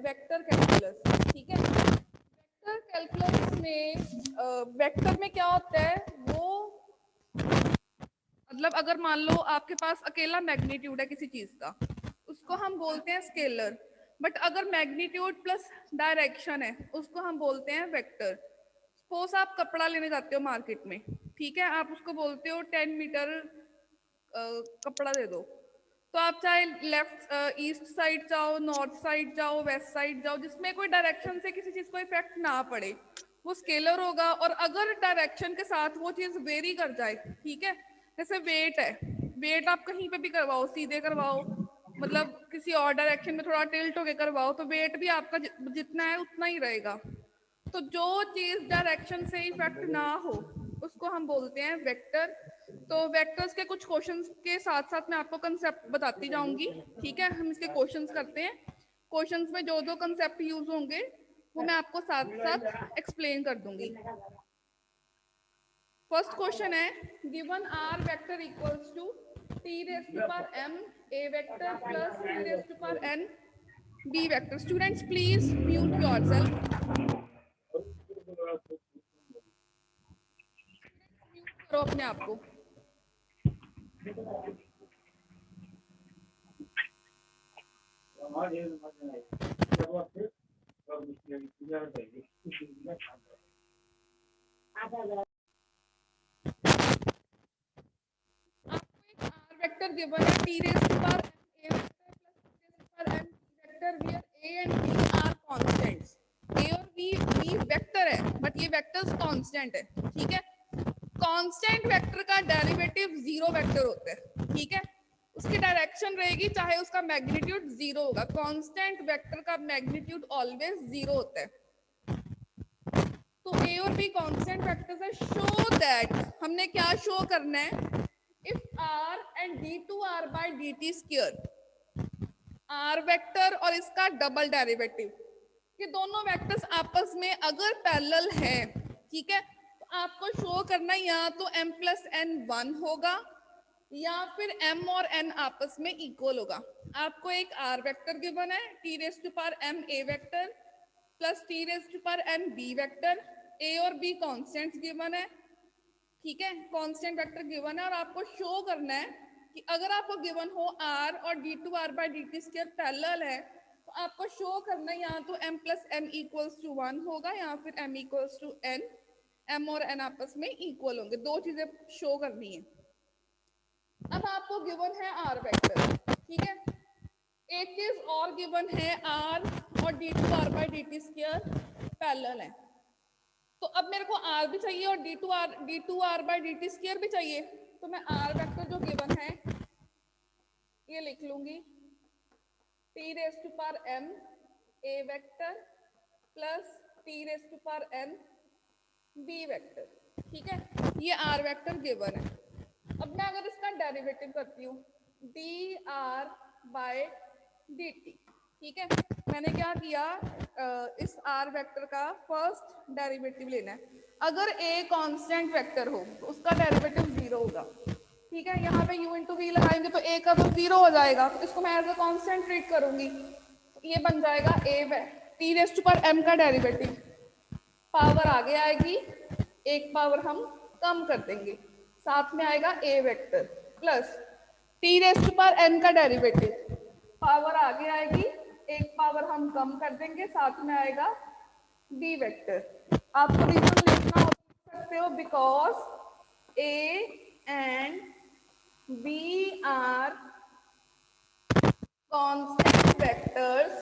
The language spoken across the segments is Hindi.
Vector calculus. ठीक है, वेक्टर कैलकुलस में वेक्टर में क्या होता है, वो मतलब अगर मान लो आपके पास अकेला मैग्नीट्यूड है किसी चीज का, उसको हम बोलते हैं स्केलर। बट अगर मैग्नीट्यूड प्लस डायरेक्शन है, उसको हम बोलते हैं वेक्टर। सपोज आप कपड़ा लेने जाते हो मार्केट में, ठीक है, आप उसको बोलते हो 10 मीटर कपड़ा दे दो, तो आप चाहे लेफ्ट ईस्ट साइड जाओ, नॉर्थ साइड जाओ, वेस्ट साइड जाओ, जिसमें कोई डायरेक्शन से किसी चीज को इफेक्ट ना पड़े, वो स्केलर होगा। और अगर डायरेक्शन के साथ वो चीज वेरी कर जाए, ठीक है, जैसे वेट है, वेट आप कहीं पे भी करवाओ, सीधे करवाओ, मतलब किसी और डायरेक्शन में थोड़ा टिल्ट होके करवाओ, तो वेट भी आपका जितना है उतना ही रहेगा। तो जो चीज डायरेक्शन से इफेक्ट ना हो, उसको हम बोलते हैं वेक्टर। तो वेक्टर्स के कुछ क्वेश्चंस के साथ साथ मैं आपको कंसेप्ट बताती जाऊंगी। ठीक है, हम इसके क्वेश्चंस करते हैं। क्वेश्चंस में जो जो कंसेप्ट यूज होंगे वो मैं आपको साथ साथ एक्सप्लेन कर दूंगी। फर्स्ट क्वेश्चन है, given r vector equals to t raised to power m a vector plus t raised to power n b vector. Students, please mute yourself. Mute करो अपने आप को। वेक्टर गिवन है t raised to power m a vector plus t raised to power n b vector where a and b are constants. a और b वेक्टर है, बट ये वेक्टर्स कांस्टेंट है। ठीक है, कांस्टेंट वेक्टर का डेरिवेटिव जीरो वेक्टर होता है। ठीक है, उसकी डायरेक्शन रहेगी चाहे उसका मैग्नीट्यूड जीरो होगा। कांस्टेंट वेक्टर का मैग्नीट्यूड ऑलवेज जीरो होता है। तो a और b कांस्टेंट वेक्टर्स है। शो दैट, हमने क्या शो करना है, if r and d2r by dt square, r vector और इसका डबल डेरिवेटिव, ये दोनों वेक्टर्स आपस में अगर पैरेलल है, ठीक है, तो आपको शो करना या तो m प्लस n 1 होगा या फिर m और n आपस में इक्वल होगा। आपको एक r वेक्टर गिवन है t raise to power m a vector plus t raise to power n b vector, a और b कांस्टेंट्स गिवन है। ठीक है, कांस्टेंट वेक्टर गिवन है और आपको शो करना है कि अगर आपको गिवन हो r और d2r by dt square parallel है, तो आपको शो करना है या तो m plus n equals to 1 होगा या फिर m equals to n, m और n आपस में इक्वल होंगे। दो चीजें शो करनी है। अब आपको गिवन है r वेक्टर, ठीक है, एक चीज और गिवन है r और d2r by dt square parallel है। तो अब मेरे को r भी चाहिए और d2r by dt स्क्वायर भी चाहिए। तो मैं r वेक्टर जो गिवन है ये लिख लूंगी, t raise to power m a vector plus t raise to power n b vector. ठीक है, ये r वेक्टर गिवन है। अब मैं अगर इसका डेरिवेटिव करती हूँ dr बाय dt, ठीक है, मैंने क्या किया, इस r वेक्टर का फर्स्ट डेरिवेटिव लेना है। अगर a कांस्टेंट वेक्टर हो तो उसका डेरिवेटिव जीरो होगा। ठीक है, यहाँ पे u इंटू वी लगाएंगे तो a का तो जीरो हो जाएगा, तो इसको मैं एज अ कांस्टेंट ट्रीट करूंगी। ये बन जाएगा a t raise to power m का डेरिवेटिव, पावर आगे आएगी, एक पावर हम कम कर देंगे, साथ में आएगा a vector plus t raise to power n का डेरिवेटिव, पावर आगे आएगी, एक पावर हम कम कर देंगे, साथ में आएगा b वेक्टर। आपको रीजन लिखना हो सकते हो, because a and b are constant vectors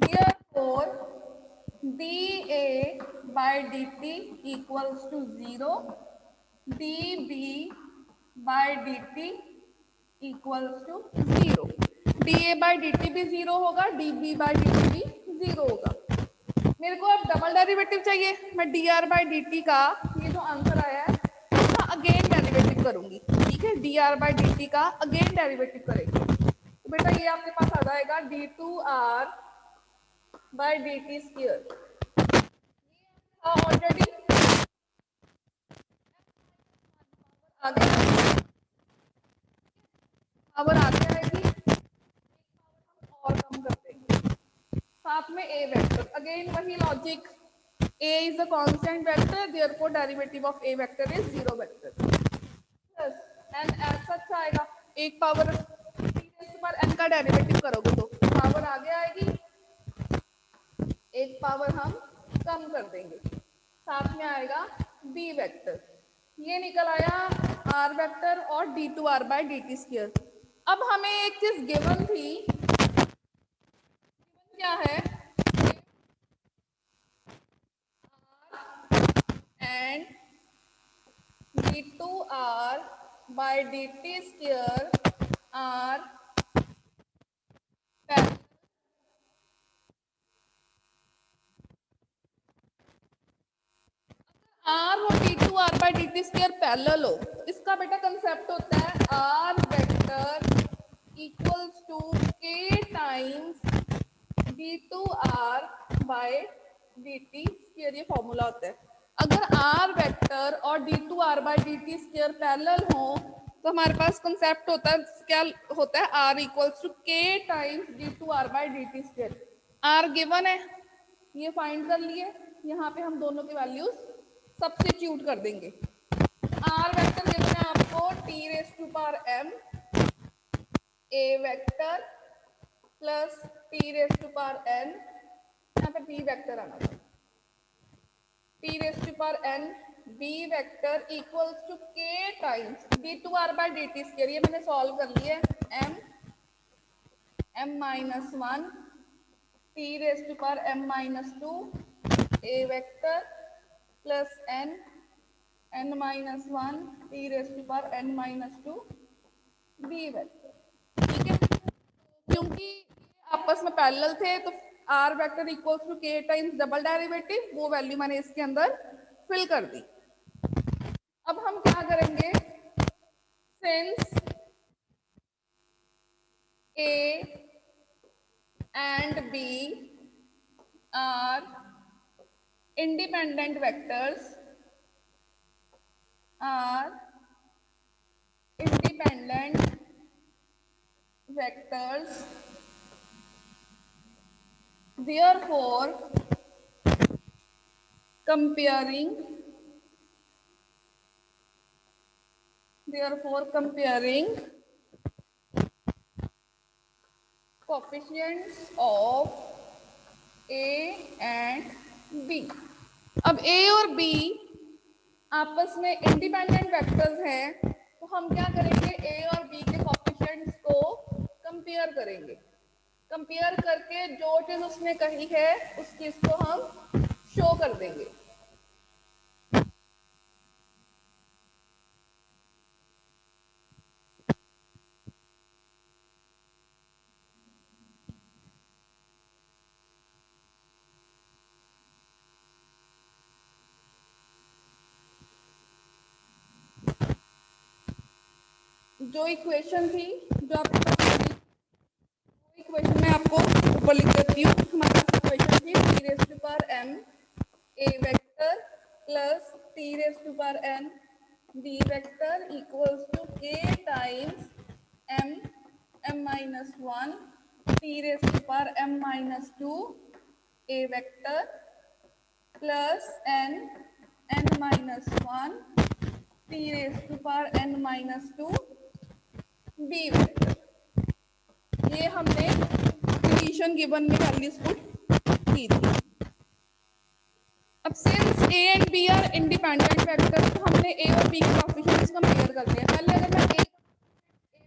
therefore dA by dt equals to 0, dB by dt equals to 0। dA by dt भी 0 होगा, dB by dt भी 0 होगा। मेरे को अब डबल डेरिवेटिव चाहिए, मैं dr by dt का ये जो आंसर आया है उसका अगेन डेरिवेटिव करूंगी। ठीक है, dr by dt का अगेन डेरिवेटिव करेंगे, तो बेटा ये आपके पास आ जाएगा d2r by dt square. Already आ गया, पावर आगे आएगी और कम कर देंगे, साथ में a वेक्टर, अगेन वही logic, a is a constant vector, therefore derivative of a vector is 0 vector plus n as such आएगा, एक पावर n का डेरिवेटिव करोगे तो पावर आगे आएगी, एक पावर हम कम कर देंगे, साथ में आएगा b वेक्टर, ये निकल आया r वेक्टर और d2r by dt स्क्वायर। अब हमें एक चीज गिवन थी, क्या है, and d2r by dt square r r हो d2r by dt square parallel हो, इसका बेटा कंसेप्ट होता है r vector equals to k times d2r by dt square, ये फॉर्मूला होता है। अगर r वेक्टर और d2r by dt square parallel हो तो हमारे पास कंसेप्ट होता है, क्या होता है, r equals to k times d2r by dt square. r given है, ये फाइंड कर लिए, यहाँ पे हम दोनों की वैल्यूज सब्स्टिट्यूट कर देंगे। r वेक्टर गिवन है आपको t raise to power m, a vector plus t raise to power n, यहाँ पे b वेक्टर आना चाहिए, t raise to power n b vector equals to k times d2r by dt square, ये मैंने सॉल्व कर लिया है, m minus 1 t raise to power m minus 2 a vector plus n minus 1 t raise to power n minus 2 b vector, ठीक है। क्योंकि आपस में पैरेलल थे तो r vector equals to k times double derivative, वो वैल्यू मैंने इसके अंदर फिल कर दी। अब हम क्या करेंगे, since a and b are independent vectors, are independent vectors, therefore comparing coefficients of a and b। अब a और b आपस में इंडिपेंडेंट वेक्टर्स हैं, तो हम क्या करेंगे, a और b के कोएफिशिएंट्स को कंपेयर करेंगे, कंपेयर करके जो चीज उसने कही है उस चीज को हम शो कर देंगे। जो इक्वेशन थी, जो आपको इक्वेशन में आपको ऊपर लिख देती हूँ, हमारे पास इक्वेशन थी t raise to power m a vector plus t raise to power n b vector equals to k times m minus 1 t raise to power m minus 2 a vector plus n minus 1 t raise to power n minus 2 b vector. ये हमने कंडीशन गिवन में वैल्यूज पुट की थी। अब since a and b are independent vector, तो हमने a और b के कोएफिशिएंट्स कंपेयर कर लिए। पहले अगर मैं a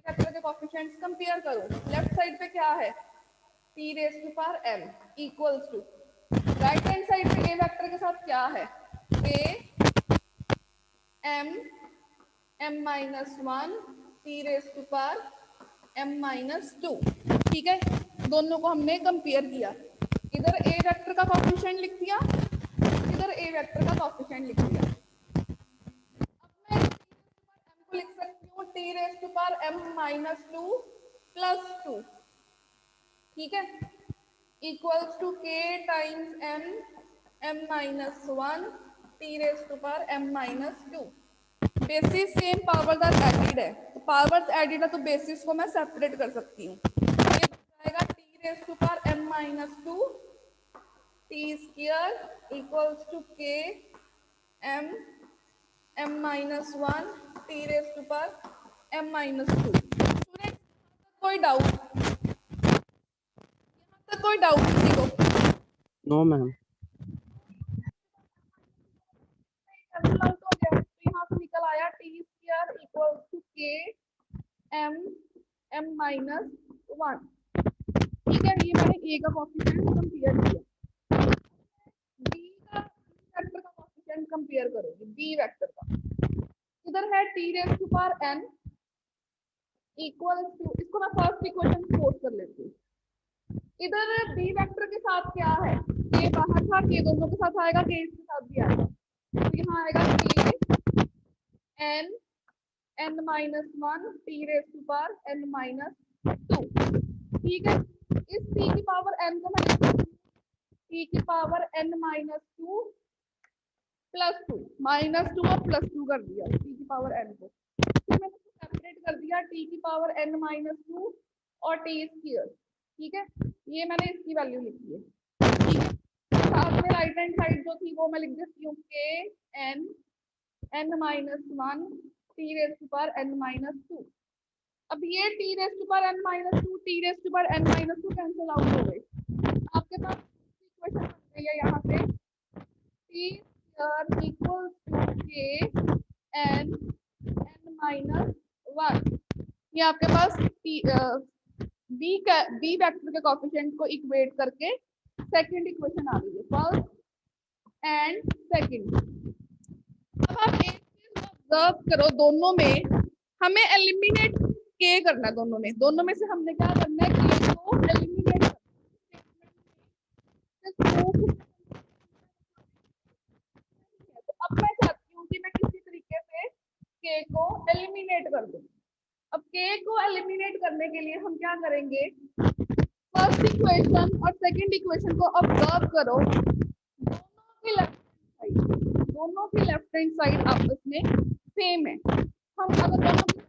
वेक्टर के कोएफिशिएंट्स कंपेयर करूं, लेफ्ट साइड पे क्या है, t raise to power m equals to, right hand side पे a वेक्टर के साथ क्या है, a m minus 1 t raise to power m minus 2, ठीक है। दोनों को हमने कंपेयर किया, इधर a वेक्टर का कोएफिशिएंट लिख दिया, इधर a वेक्टर का कोएफिशिएंट लिख दिया। अब मैं m को लिख सकती हूँ t raise to power m minus 2 plus 2, ठीक है, equals to k times m minus 1 t raise to power m minus 2। Basis same powers are added है, तो पावर्स एडिड है तो बेसिस को मैं सेपरेट कर सकती हूँ। ये जाएगा t raise to power m minus 2 t square equals to k m m minus 1 t raise to power m minus 2। Student कोई डाउट, यहाँ तक कोई डाउट किसी को? No ma'am. कैंसिल आउट हो गया, तो यहाँ से निकल आया t square equals to k m m minus 1। ठीक है, ये मैंने a का कोएफिशिएंट कंपेयर किया। b का वेक्टर का कोएफिशिएंट कंपेयर करोगे, b वेक्टर का इधर है t raise to power n equals to, इसको मैं फर्स्ट इक्वेशन पोस्ट कर लेती हूँ। इधर b वेक्टर के साथ क्या है, k बाहर था, k दोनों के साथ आएगा, k इसके साथ भी आएगा, तो यहाँ आएगा k n n minus 1 t raise to power n minus 2। ठीक है, इस t की पावर n को मैं लिख सकती हूँ t की power n minus 2 plus 2, minus 2 और प्लस 2 कर दिया t की पावर n को। फिर मैंने इसको सेपरेट कर दिया t की पावर n माइनस 2 और t स्क्वायर। ठीक है, ये मैंने इसकी वैल्यू लिखी है। ठीक है, साथ में राइट हैंड साइड जो थी वो मैं लिख देती हूँ k n n minus 1 t raise to power n minus 2। अब ये t raise to power n minus 2 t raise to power n minus 2 cancel out हो गए। आपके पास इक्वेशन बन गई है यहाँ से t square equals to k n n minus 1। ये आपके पास बी वेक्टर के कोएफिशिएंट को इक्वेट करके सेकंड इक्वेशन आ गई है, फर्स्ट एंड सेकंड। अब आप एक चीज ऑब्जर्व करो, दोनों में हमें एलिमिनेट के करना है, दोनों में से हमने क्या करना है, के को एलिमिनेट करना है। तो अब मैं चाहती हूँ कि मैं किसी तरीके से के को एलिमिनेट कर दूं। अब के को एलिमिनेट करने के लिए हम क्या करेंगे, फर्स्ट इक्वेशन और सेकंड इक्वेशन को ऑब्जर्व करो, दोनों की लेफ्ट हैंड साइड आपस में सेम है। हम अगर दोनों की लेफ्ट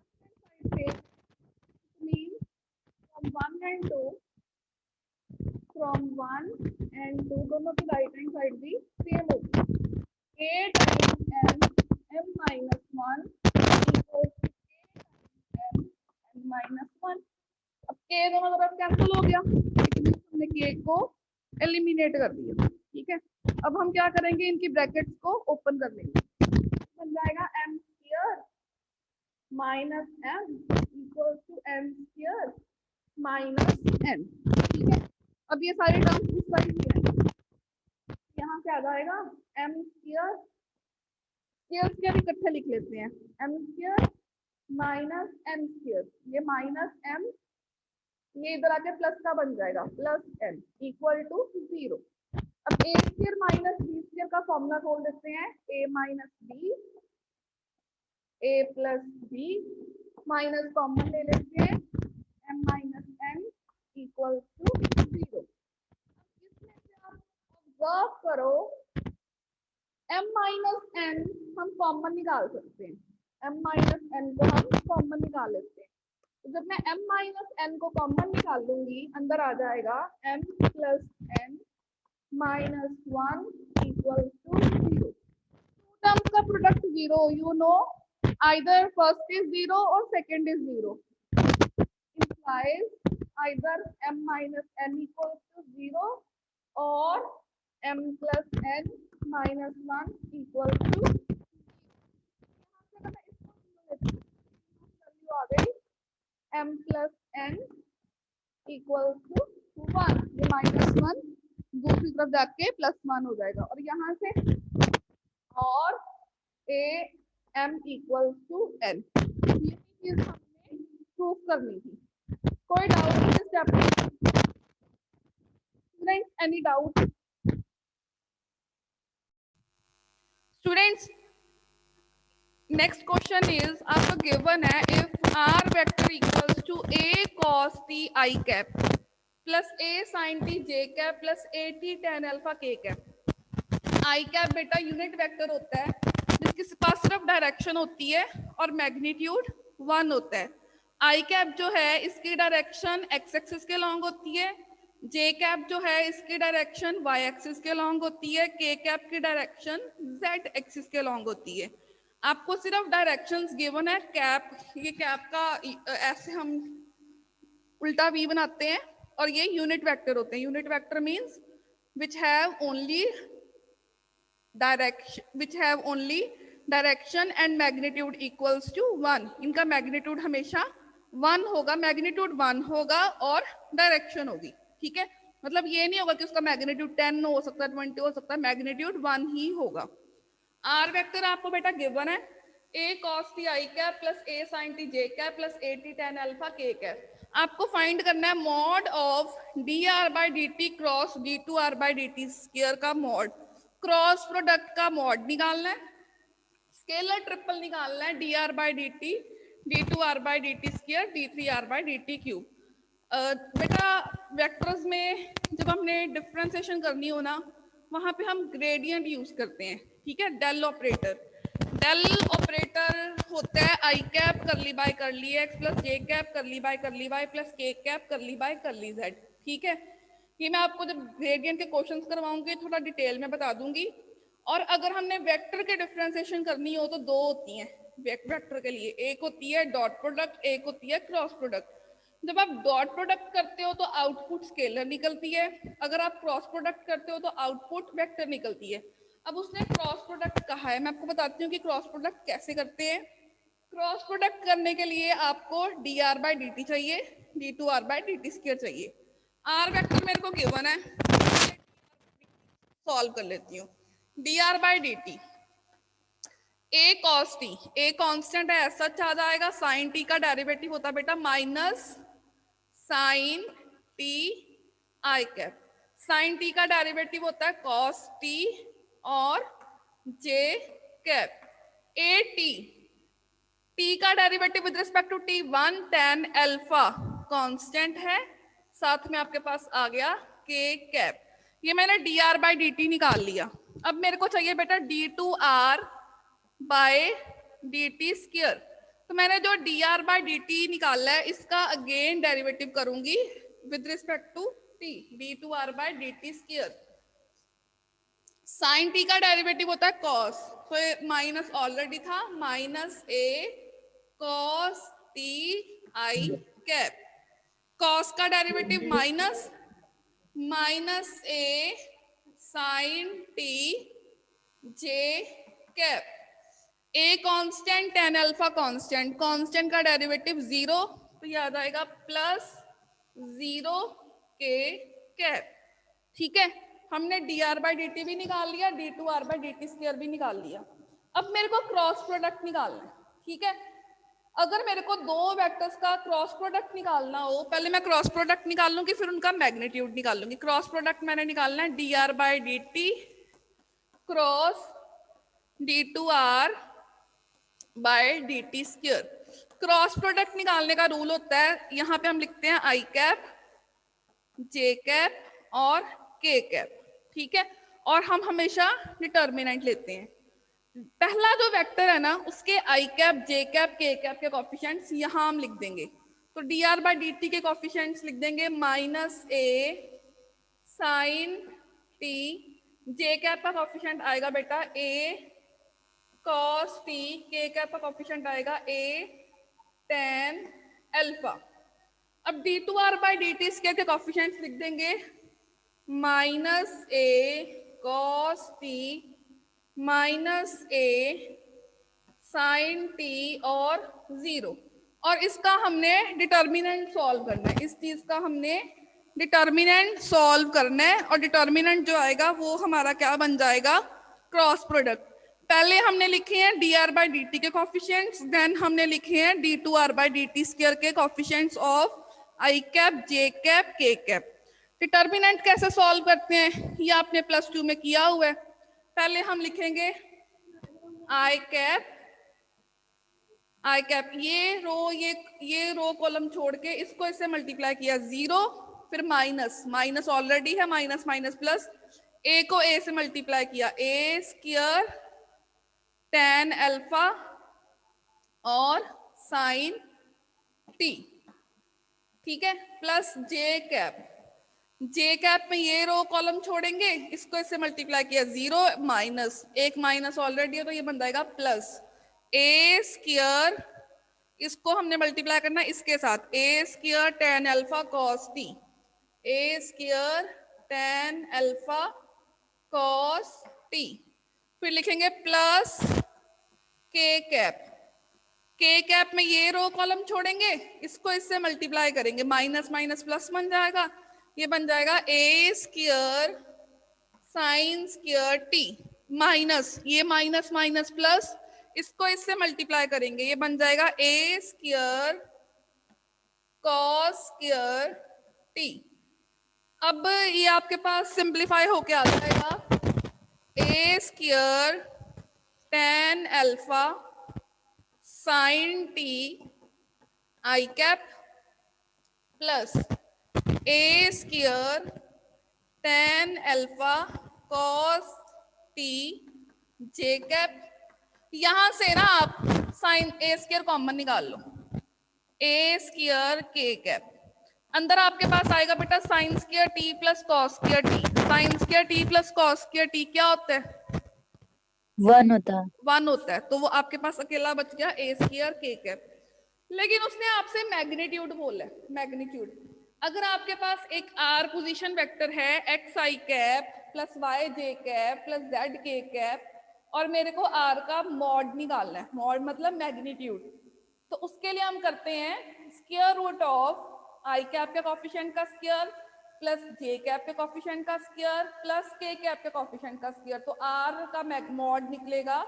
हैंड साइड से मीन फ्रॉम 1 एंड 2 दोनों की राइट हैंड साइड भी सेम होगी। a times m minus 1 equals to k times m minus 1। अब k दोनों तरफ कैंसिल हो गया, हमने k को एलिमिनेट कर दिया। ठीक है, अब हम क्या करेंगे, इनकी ब्रैकेट्स को ओपन कर लेंगे, बन जाएगा m square minus m equals to m square minus n। ठीक है, अब ये सारे टर्म्स इस साइड भी हैं, यहाँ से आ जाएगा m स्क्वायर स्क्वायर इकट्ठे लिख लेते हैं, m square minus n square, ये माइनस m, ये इधर आके प्लस का बन जाएगा, प्लस n इक्वल टू 0। अब a square minus b square का फॉर्मूला खोल देते हैं, a minus b a plus b, minus common ले लेते हैं, m minus n equal to 0। इसमें से आप ऑब्जर्व करो m माइनस n हम कॉमन निकाल सकते हैं, m माइनस n को हम कॉमन निकाल लेते हैं। तो जब मैं m माइनस n को कॉमन निकाल दूंगी, अंदर आ जाएगा m plus n minus 1 equal to 0। Terms का product 0, you know either first is 0 और second is 0, implies either m minus n equals to 0 or m plus n minus 1 equals to 0। Value आ गई m plus n equals to 1, ये माइनस 1 दूसरी तरफ जाके प्लस 1 हो जाएगा, और यहाँ से और a m equals to n, ये चीज हमने प्रूफ करनी थी। कोई डाउट इस chapter students, any doubt students? Next question is आपको गिवन है, if r vector equals to a cos t I cap plus a sin t j cap plus a t tan alpha k cap. I cap बेटा यूनिट वेक्टर होता है जिसके पास सिर्फ डायरेक्शन होती है और मैग्नीट्यूड 1 होता है। आई कैप जो है इसकी डायरेक्शन एक्स एक्सिस के लॉन्ग होती है, जे कैप जो है इसकी डायरेक्शन वाई एक्सिस के लॉन्ग होती है, के कैप की डायरेक्शन जेड एक्सिस के लॉन्ग होती है। आपको सिर्फ डायरेक्शंस गिवन है। कैप, ये कैप का ऐसे हम उल्टा वी बनाते हैं, और ये यूनिट वेक्टर होते हैं। Unit vector means which have only direction and magnitude equals to 1। इनका मैग्नीट्यूड हमेशा 1 होगा, मैग्नीट्यूड 1 होगा और डायरेक्शन होगी। ठीक है, मतलब ये नहीं होगा कि उसका मैग्नीट्यूड 10 हो सकता है, 20 हो सकता है, मैग्नीट्यूड 1 ही होगा। आर वेक्टर आपको बेटा गिवन है, a cos t i cap plus a sign t j cap plus a t tan alpha k cap. आपको फाइंड करना है mod of d r by d t cross d two r by d t square का मॉड, क्रॉस प्रोडक्ट का मॉड निकालना है, स्केलर ट्रिपल निकालना है, d r by d t, d two r by d t square, d three r by d T cube. बेटा वेक्टर्स में जब हमने डिफरेंशिएशन करनी हो ना, वहां पे हम ग्रेडियंट यूज करते हैं। ठीक है, डेल ऑपरेटर, डेल ऑपरेटर होता है i cap curly by curly x plus j cap curly by curly y plus k cap curly by curly z. ठीक है, ये मैं आपको जब ग्रेडियंट के क्वेश्चंस करवाऊंगी थोड़ा डिटेल में बता दूंगी। और अगर हमने वेक्टर के डिफरेंशिएशन करनी हो तो दो होती हैं वेक्टर के लिए, एक होती है डॉट प्रोडक्ट, एक होती है क्रॉस प्रोडक्ट। जब आप डॉट प्रोडक्ट करते हो तो आउटपुट स्केलर निकलती है, अगर आप क्रॉस प्रोडक्ट करते हो तो आउटपुट वेक्टर निकलती है। अब उसने क्रॉस प्रोडक्ट कहा है, मैं आपको बताती हूँ कि क्रॉस प्रोडक्ट कैसे करते हैं। क्रॉस प्रोडक्ट करने के लिए आपको d r by d t चाहिए, d two r by d t square चाहिए। आर वेक्टर मेरे को गिवन है, सॉल्व कर लेती हूँ। D r by d t, a cos t, a constant है, सच आ जाएगा। साइन टी का डेरिवेटिव होता है बेटा minus sine t i cap, sine t का डेरिवेटिव होता है कॉस टी और j cap. A t, t का derivative with respect to t 1 tan alpha constant है, साथ में आपके पास आ गया के कैप। ये मैंने d r by d t निकाल लिया। अब मेरे को चाहिए बेटा d two r by d t square. तो मैंने जो d r by d t निकाला है इसका अगेन डेरिवेटिव करूंगी with respect to t, d two r by d t square. Sine t का डेरिवेटिव होता है कॉस, तो माइनस ऑलरेडी था, minus a cos t i cap. Cos का derivative minus, minus a sign t j cap. A constant tan alpha constant, constant का डेरिवेटिव 0, तो ये आ जाएगा प्लस 0 के कैप। ठीक है, हमने d r by d t भी निकाल लिया, d two r by d t square भी निकाल लिया। अब मेरे को क्रॉस प्रोडक्ट निकालना है। ठीक है, अगर मेरे को दो वेक्टर्स का क्रॉस प्रोडक्ट निकालना हो, पहले मैं क्रॉस प्रोडक्ट निकाल लूंगी फिर उनका मैग्नीट्यूड निकाल लूंगी। क्रॉस प्रोडक्ट मैंने निकालना है d r by d t cross d two r by d t square. Cross product निकालने का रूल होता है, यहाँ पे हम लिखते हैं आई कैप, जे कैप और के कैप। ठीक है, और हम हमेशा डिटर्मिनेंट लेते हैं। पहला जो वेक्टर है ना उसके i cap, j cap, k cap के कोफिशिएंट्स यहाँ हम लिख देंगे। तो d r by d t के कोफिशिएंट्स लिख देंगे minus a sign t, j cap का कोफिशिएंट आएगा बेटा a cos t, k cap का कोफिशिएंट आएगा ए tan अल्फा। अब d two r by d t square के कोफिशिएंट्स लिख देंगे minus a cos t minus a sign t और 0। और इसका हमने डिटर्मिनेंट सॉल्व करना है, इस चीज का हमने डिटर्मिनेंट सॉल्व करना है। और डिटर्मिनेंट जो आएगा वो हमारा क्या बन जाएगा, क्रॉस प्रोडक्ट। पहले हमने लिखे हैं d r by d t के कोफिशिएंट्स, देन हमने लिखे हैं d two r by d t square के coefficients of i cap, j cap, k cap. Determinant कैसे सॉल्व करते हैं ये आपने प्लस 2 में किया हुआ है। पहले हम लिखेंगे आई कैप, आई कैप ये रो कॉलम छोड़ के इसको इससे मल्टीप्लाई किया 0, फिर माइनस, माइनस ऑलरेडी है, माइनस माइनस प्लस, ए को ए से मल्टीप्लाई किया ए स्क्वायर tan अल्फा और साइन टी, ठीक है, plus j cap. J cap में ये रो कॉलम छोड़ेंगे, इसको इससे मल्टीप्लाई किया, 0 माइनस, एक माइनस ऑलरेडी है तो ये बन जाएगा प्लस ए स्क्वायर, इसको हमने मल्टीप्लाई करना है इसके साथ, a square tan alpha cos t, a square tan alpha cos t, फिर लिखेंगे plus k cap. K cap में ये रो कॉलम छोड़ेंगे, इसको इससे मल्टीप्लाई करेंगे, माइनस माइनस प्लस बन जाएगा, ये बन जाएगा a square sin square t, minus ये माइनस माइनस प्लस, इसको इससे मल्टीप्लाई करेंगे, ये बन जाएगा a square cos square t. अब ये आपके पास सिंप्लीफाई होके आ जाएगा, a square tan alpha sin t i cap plus a square tan alpha cos t j cap. यहां से ना आप साइन ए स्क्वायर कॉमन निकाल लो, ए स्क्वायर के कैप, अंदर आपके पास आएगा बेटा sign square t plus cos square T, sign square t plus cos square T क्या होता है? 1 होता है। 1 होता है, तो वो आपके पास अकेला बच गया ए स्क्वायर के कैप। लेकिन उसने आपसे मैग्नीट्यूड बोला है, मैग्नीट्यूड। अगर आपके पास एक आर पोजीशन वेक्टर है x i cap plus y j cap plus z k cap, और मेरे को आर का मॉड निकालना है, मॉड मतलब मैग्नीट्यूड, तो उसके लिए हम करते हैं square root of i cap के कॉफिशिएंट का स्क्वायर प्लस जे कैप के कॉफिशिएंट का स्क्वायर प्लस के कैप के कॉफिशिएंट का स्क्वायर, तो आर का मॉड निकलेगा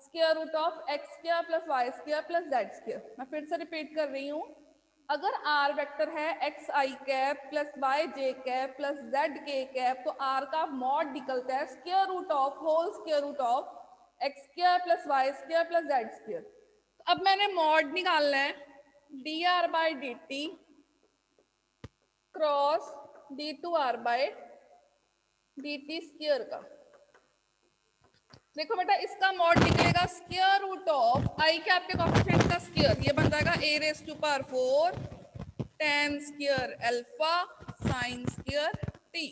square root of x square plus y square plus z square. मैं फिर से रिपीट कर रही हूँ, अगर आर वेक्टर है x i cap plus y j cap plus z k cap, तो आर का मॉड निकलता है square root of whole square root of x square plus y square plus z square. तो अब मैंने मॉड निकालना है d r by d t cross d two r by d t square का। देखो बेटा इसका मॉड निकलेगा square root of i cap के कॉफिशिएंट का स्क्वायर, ये बन जाएगा a raise to power 4 tan square alpha sin square t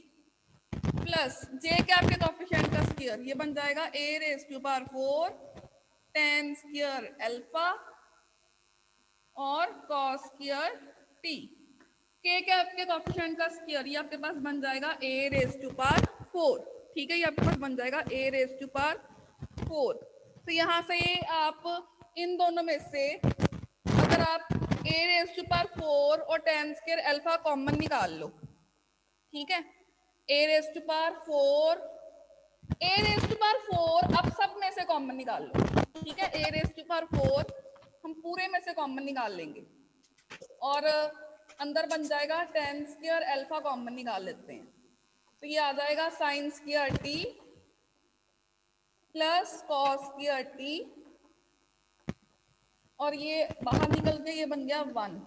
plus j cap के कॉफिशिएंट का स्क्वायर, ये बन जाएगा a raise to power 4 tan square alpha और cos square t. K cap के कॉफिशिएंट का स्क्वायर, ये आपके पास बन जाएगा ए रेस टू पावर 4, ठीक है, ये आपके पास बन जाएगा ए रेस टू पावर 4। तो यहाँ से आप इन दोनों में से अगर आप ए रेस टू पावर 4 और टेन स्क्वायर अल्फा कॉमन निकाल लो, ठीक है, a raise to power 4, a raise to power 4 अब सब में से कॉमन निकाल लो, ठीक है, ए रेस टू पावर 4 हम पूरे में से कॉमन निकाल लेंगे और अंदर बन जाएगा टेन स्क्वायर अल्फा कॉमन निकाल लेते हैं, तो ये आ जाएगा sign square t plus cos square T और ये बाहर निकल के ये बन गया 1।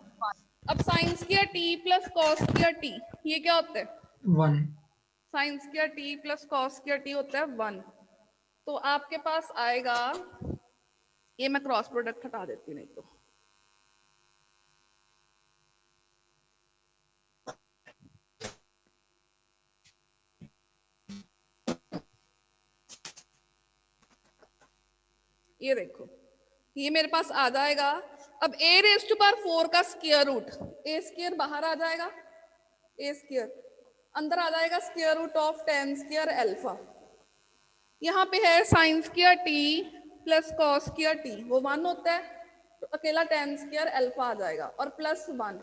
अब sign square t plus cos square T ये क्या होता है? 1। Sign square t plus cos square T होता है 1। तो आपके पास आएगा, ये मैं क्रॉस प्रोडक्ट हटा देती नहीं तो, ये देखो ये मेरे पास आ जाएगा। अब ए रेस टू पावर 4 का स्क्वायर रूट, ए स्क्वायर बाहर आ जाएगा, ए स्क्वायर अंदर आ जाएगा square root of tan square alpha. यहाँ पे है sine square t plus cos square t, वो 1 होता है, तो अकेला टेन स्क्वायर अल्फा आ जाएगा और plus 1,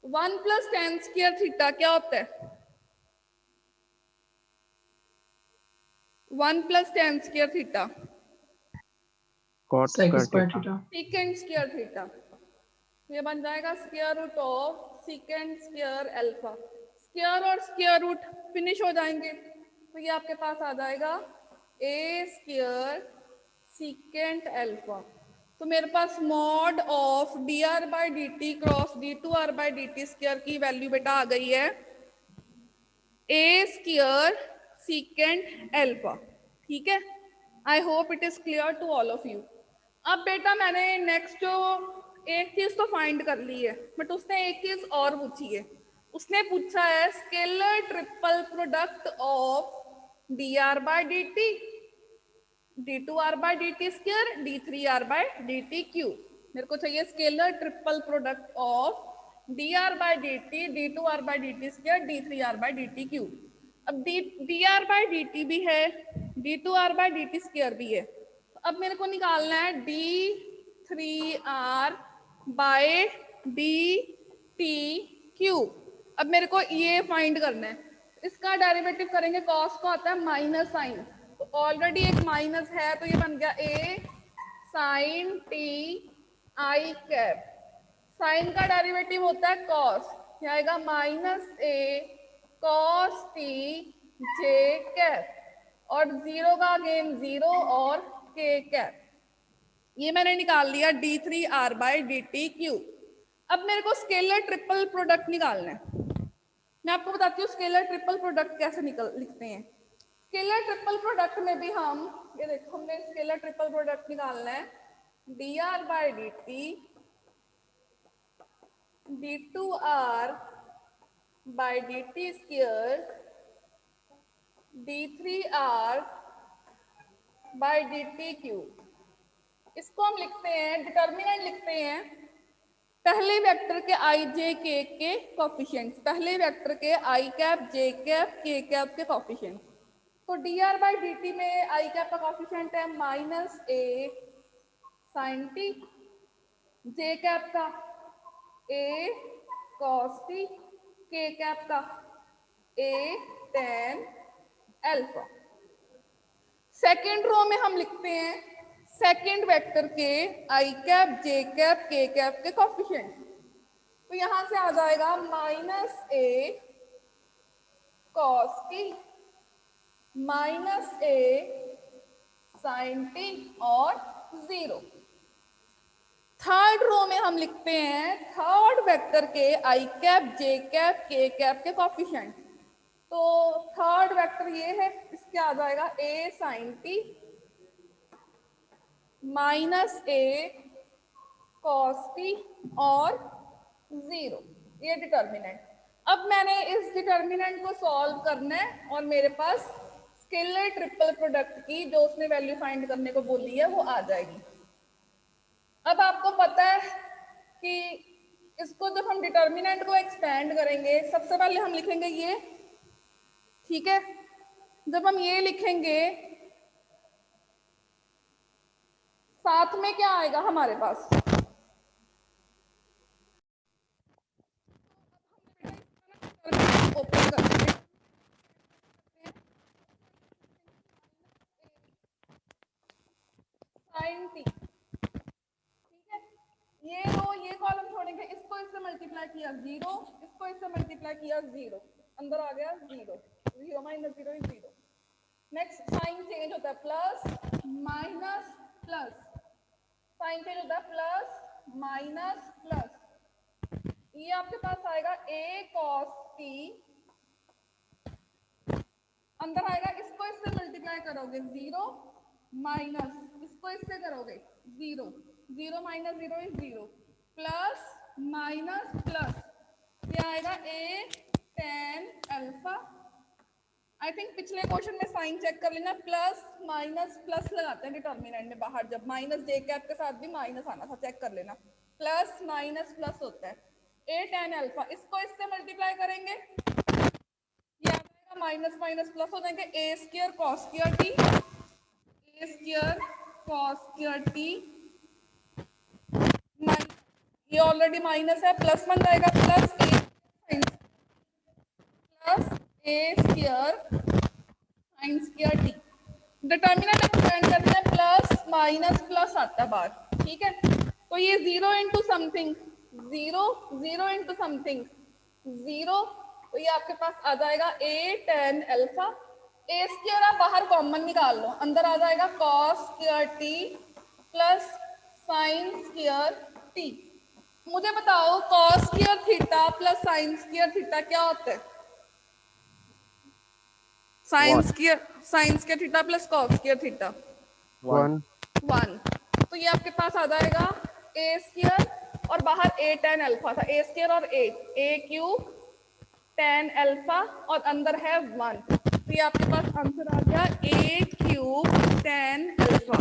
1 plus tan square theta क्या होता है? 1 plus tan square theta second square theta, ये बन जाएगा square root of second square alpha. Square और स्क्वायर रूट फिनिश हो जाएंगे, तो ये आपके पास आ जाएगा ए स्क्वायर सेकेंड अल्फा। तो मेरे पास mod of d r by d t cross d two r by d t square की वैल्यू बेटा आ गई है ए स्क्वायर सेकेंड अल्फा, ठीक है। I hope it is clear to all of you. अब बेटा मैंने नेक्स्ट जो एक चीज तो फाइंड कर ली है, बट उसने एक चीज और पूछी है। उसने पूछा है scalar triple product of d r by d T, d2r by dt square, d3r by dt cube. मेरे को चाहिए scalar triple product of dr by dt, d2r by dt square, d3r by dt cube. अब dr by dt भी है, d2r by dt स्क्वायर भी है। तो अब मेरे को निकालना है d3r by dt क्यूब। अब मेरे को ये फाइंड करना है। इसका डेरिवेटिव करेंगे, कॉस को आता है माइनस साइन, तो ऑलरेडी एक माइनस है, तो ये बन गया a sine t i cap. Sine का डेरिवेटिव होता है कॉस, ये आएगा minus a cos t j cap, और जीरो का अगेन जीरो और k कैप। ये मैंने निकाल लिया d3r बाई dt क्यूब। अब मेरे को स्केलर ट्रिपल प्रोडक्ट निकालना है। मैं आपको बताती हूँ स्केलर ट्रिपल प्रोडक्ट कैसे लिखते हैं। स्केलर ट्रिपल प्रोडक्ट में भी हम, ये देखो हमने स्केलर ट्रिपल प्रोडक्ट निकालना है, dr by dt, d2r by dt square, d3r by dt cube. इसको हम लिखते हैं, डिटर्मिनेंट लिखते हैं पहले वेक्टर के आई जे के कोफिशिएंट्स, पहले वेक्टर के i cap j cap k cap के कोफिशिएंट्स। तो dr बाई dt में आई कैप का कोफिशिएंट है minus a sine t, j cap का a cos t, k cap का a tan alpha. Second row में हम लिखते हैं सेकेंड वेक्टर के i cap j cap k cap के कोफिशिएंट। तो यहां से आ जाएगा minus a cos t minus a sine t और जीरो। थर्ड रो में हम लिखते हैं थर्ड वेक्टर के i cap j cap k cap के कोफिशिएंट। तो थर्ड वेक्टर ये है, इसके आ जाएगा a sine t minus a cos t और जीरो, ये डिटर्मिनेंट। अब मैंने इस डिटर्मिनेंट को सॉल्व करना है और मेरे पास स्केलर ट्रिपल प्रोडक्ट की जो उसने वैल्यू फाइंड करने को बोली है वो आ जाएगी। अब आपको पता है कि इसको जब हम डिटर्मिनेंट को एक्सपेंड करेंगे, सबसे पहले हम लिखेंगे ये, ठीक है। जब हम ये लिखेंगे साथ में क्या आएगा हमारे पास, ओपन करते हैं, साइन टी, ठीक है। ये रो ये कॉलम छोड़ेंगे, इसको इससे मल्टीप्लाई किया जीरो, इसको इससे मल्टीप्लाई किया जीरो, अंदर आ गया zero, zero minus zero is zero. Next sign change होता है plus minus plus, sign change होता है प्लस माइनस प्लस। ये आपके पास आएगा a cos t, अंदर आएगा, इसको इससे मल्टीप्लाई करोगे जीरो माइनस, इसको इससे करोगे zero, zero minus zero is zero, plus minus plus, ये आएगा a tan alpha. I think पिछले क्वेश्चन में साइन चेक कर लेना, प्लस माइनस प्लस लगाते हैं डिटर्मिनेंट में बाहर, जब माइनस जे कैप के साथ भी माइनस आना था, चेक कर लेना, प्लस माइनस प्लस होता है a टेन अल्फा। इसको इससे मल्टीप्लाई करेंगे, ये आ जाएगा माइनस माइनस प्लस हो जाएंगे, a square cos square T, a square cos square T, ये ऑलरेडी माइनस है, प्लस बन जाएगा plus a square sin square T. Determinant expand करते हैं, प्लस माइनस प्लस आता है बाहर, ठीक है। तो ये zero into something zero, zero into something zero, तो ये आपके पास आ जाएगा a tan alpha. a square आप बाहर कॉमन निकाल लो, अंदर आ जाएगा cos square t plus sign square T. मुझे बताओ cos square theta plus sine square theta क्या होता है? Sine square theta plus cos square theta 1 1। तो ये आपके पास आ जाएगा a स्क्वायर और बाहर a tan अल्फा था, a स्क्वायर और a क्यूब tan अल्फा और अंदर है 1, तो ये आपके पास आंसर आ गया a क्यूब tan अल्फा।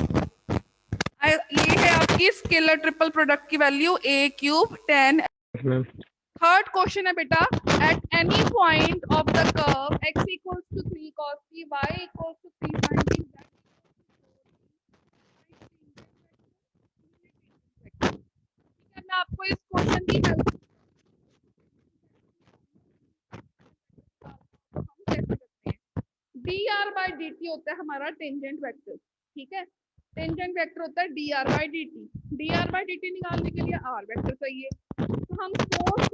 ये है आपकी स्केलर ट्रिपल प्रोडक्ट की value a cube tan। Third question है बेटा, at any point of the curve x equals to 3 cos t, y equals to 3 sin t, मैं आपको इस क्वेश्चन की हेल्प हम कैसे करते हैं। dr बाई dt होता है हमारा टेंजेंट वेक्टर, ठीक है, टेंजेंट वेक्टर होता है dr by dt। dr by dt निकालने के लिए r वेक्टर चाहिए, तो हम सोच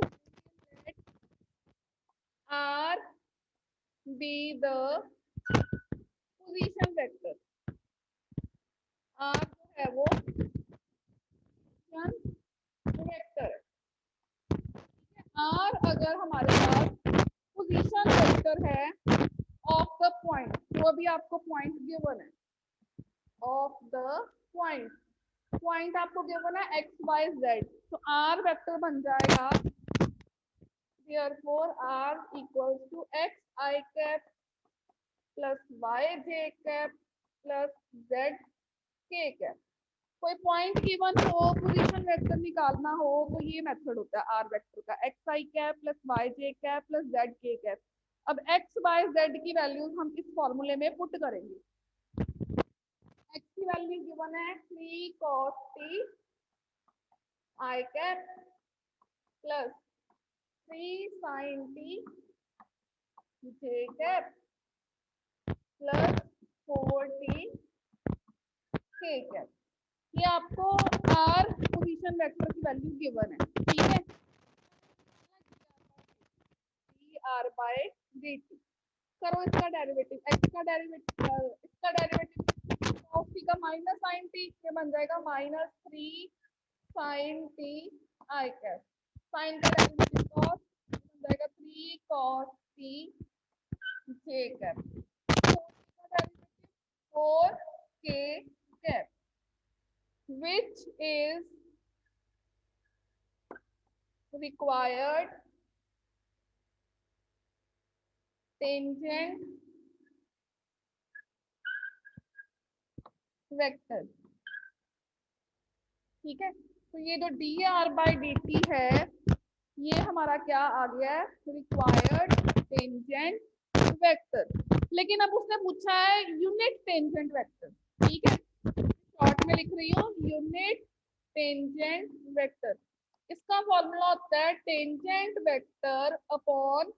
r be the position vector, r जो है वो वेक्टर है, r अगर हमारे पास पोजीशन वेक्टर है ऑफ द पॉइंट, जो अभी आपको पॉइंट गिवन है, ऑफ द पॉइंट, पॉइंट आपको गिवन है x y z, तो r वेक्टर बन जाएगा therefore r equals to x I cap plus y j cap plus z k cap। कोई पॉइंट गिवन हो, पोजीशन वेक्टर निकालना हो, तो ये मेथड होता है आर वेक्टर का, x i cap plus y j cap plus z k cap. अब एक्स वाई जेड की वैल्यूज हम इस फॉर्मूले में पुट करेंगे। एक्स की वैल्यू गिवन है 3 cos t आई कैप प्लस 3 sin t जे कैप प्लस 4t के कैप। ये आपको आर पोजीशन वेक्टर की वैल्यू गिवन है, ठीक है। आर बाय dt करो इसका डेरिवेटिव, एक्स का डेरिवेटिव, इसका डेरिवेटिव cos t का माइनस sin t, ये बन जाएगा माइनस 3 sin t आई कैप, sin का डेरिवेटिव cos बन जाएगा 3 cos t j cap, 4 k cap, which is required tangent vector, ठीक है। तो ये जो d r by d T है, ये हमारा क्या आ गया है, रिक्वायर्ड टेंजेंट वेक्टर। लेकिन अब उसने पूछा है यूनिट टेंजेंट वेक्टर, ठीक है, शॉर्ट में लिख रही हूँ यूनिट टेंजेंट वेक्टर। इसका फॉर्मूला होता है tangent vector upon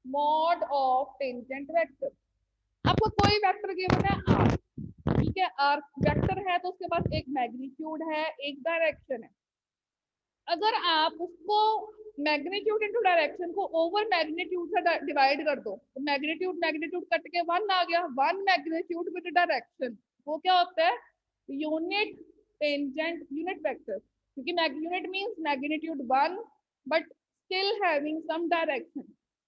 mod of tangent vector. आपको कोई वेक्टर गिवन है आर, ठीक है, आर वेक्टर है तो उसके पास एक मैग्नीट्यूड है, एक डायरेक्शन है। अगर आप उसको मैग्नीट्यूड इनटू डायरेक्शन को ओवर मैग्नीट्यूड से डिवाइड कर दो, तो मैग्नीट्यूड मैग्नीट्यूड कट के 1 आ गया, 1 मैग्नीट्यूड विद डायरेक्शन, वो क्या होता है, यूनिट टेंजेंट यूनिट वेक्टर, क्योंकि unit means magnitude 1 but still having some direction.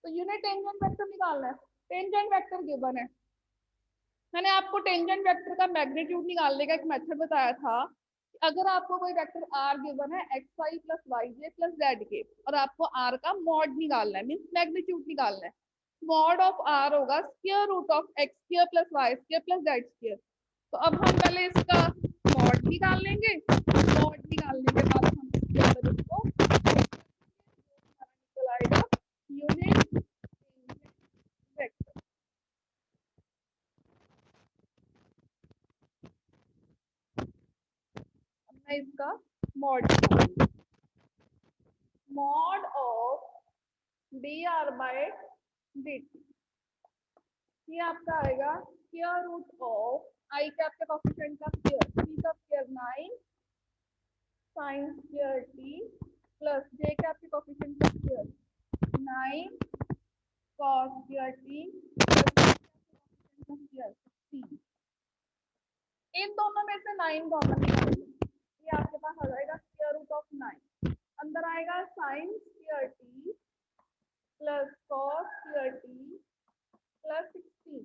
तो यूनिट टेंजेंट वेक्टर निकालना है, टेंजेंट वेक्टर गिवन है, मैंने आपको टेंजेंट वेक्टर का मैग्नीट्यूड निकालने का एक मेथड बताया था। अगर आपको कोई वेक्टर r गिवन है एक्स वाई प्लस वाई जे प्लस जेड के, और आपको r का मॉड निकालना है, मींस मैग्नीट्यूड निकालना है, मॉड ऑफ r होगा square root of x square plus y square plus z square. तो अब हम पहले इसका मॉड निकाल लेंगे, मॉड निकालने के बाद हम इसके अंदर इसको निकल आएगा यूनिट वेक्टर। मैं इसका mod mod of d r by d t, ये आपका आएगा स्क्वायर रूट ऑफ आई के आपके कोएफिशिएंट का स्क्वायर, 3 का square 9 sin square t plus j के आपके कोएफिशिएंट का square 9 cos square t plus square 16। इन दोनों में से 9 कॉमन निकालिए, ये आपके पास आ जाएगा स्क्वायर रूट ऑफ 9, अंदर आएगा sin square t plus cos square t plus 16।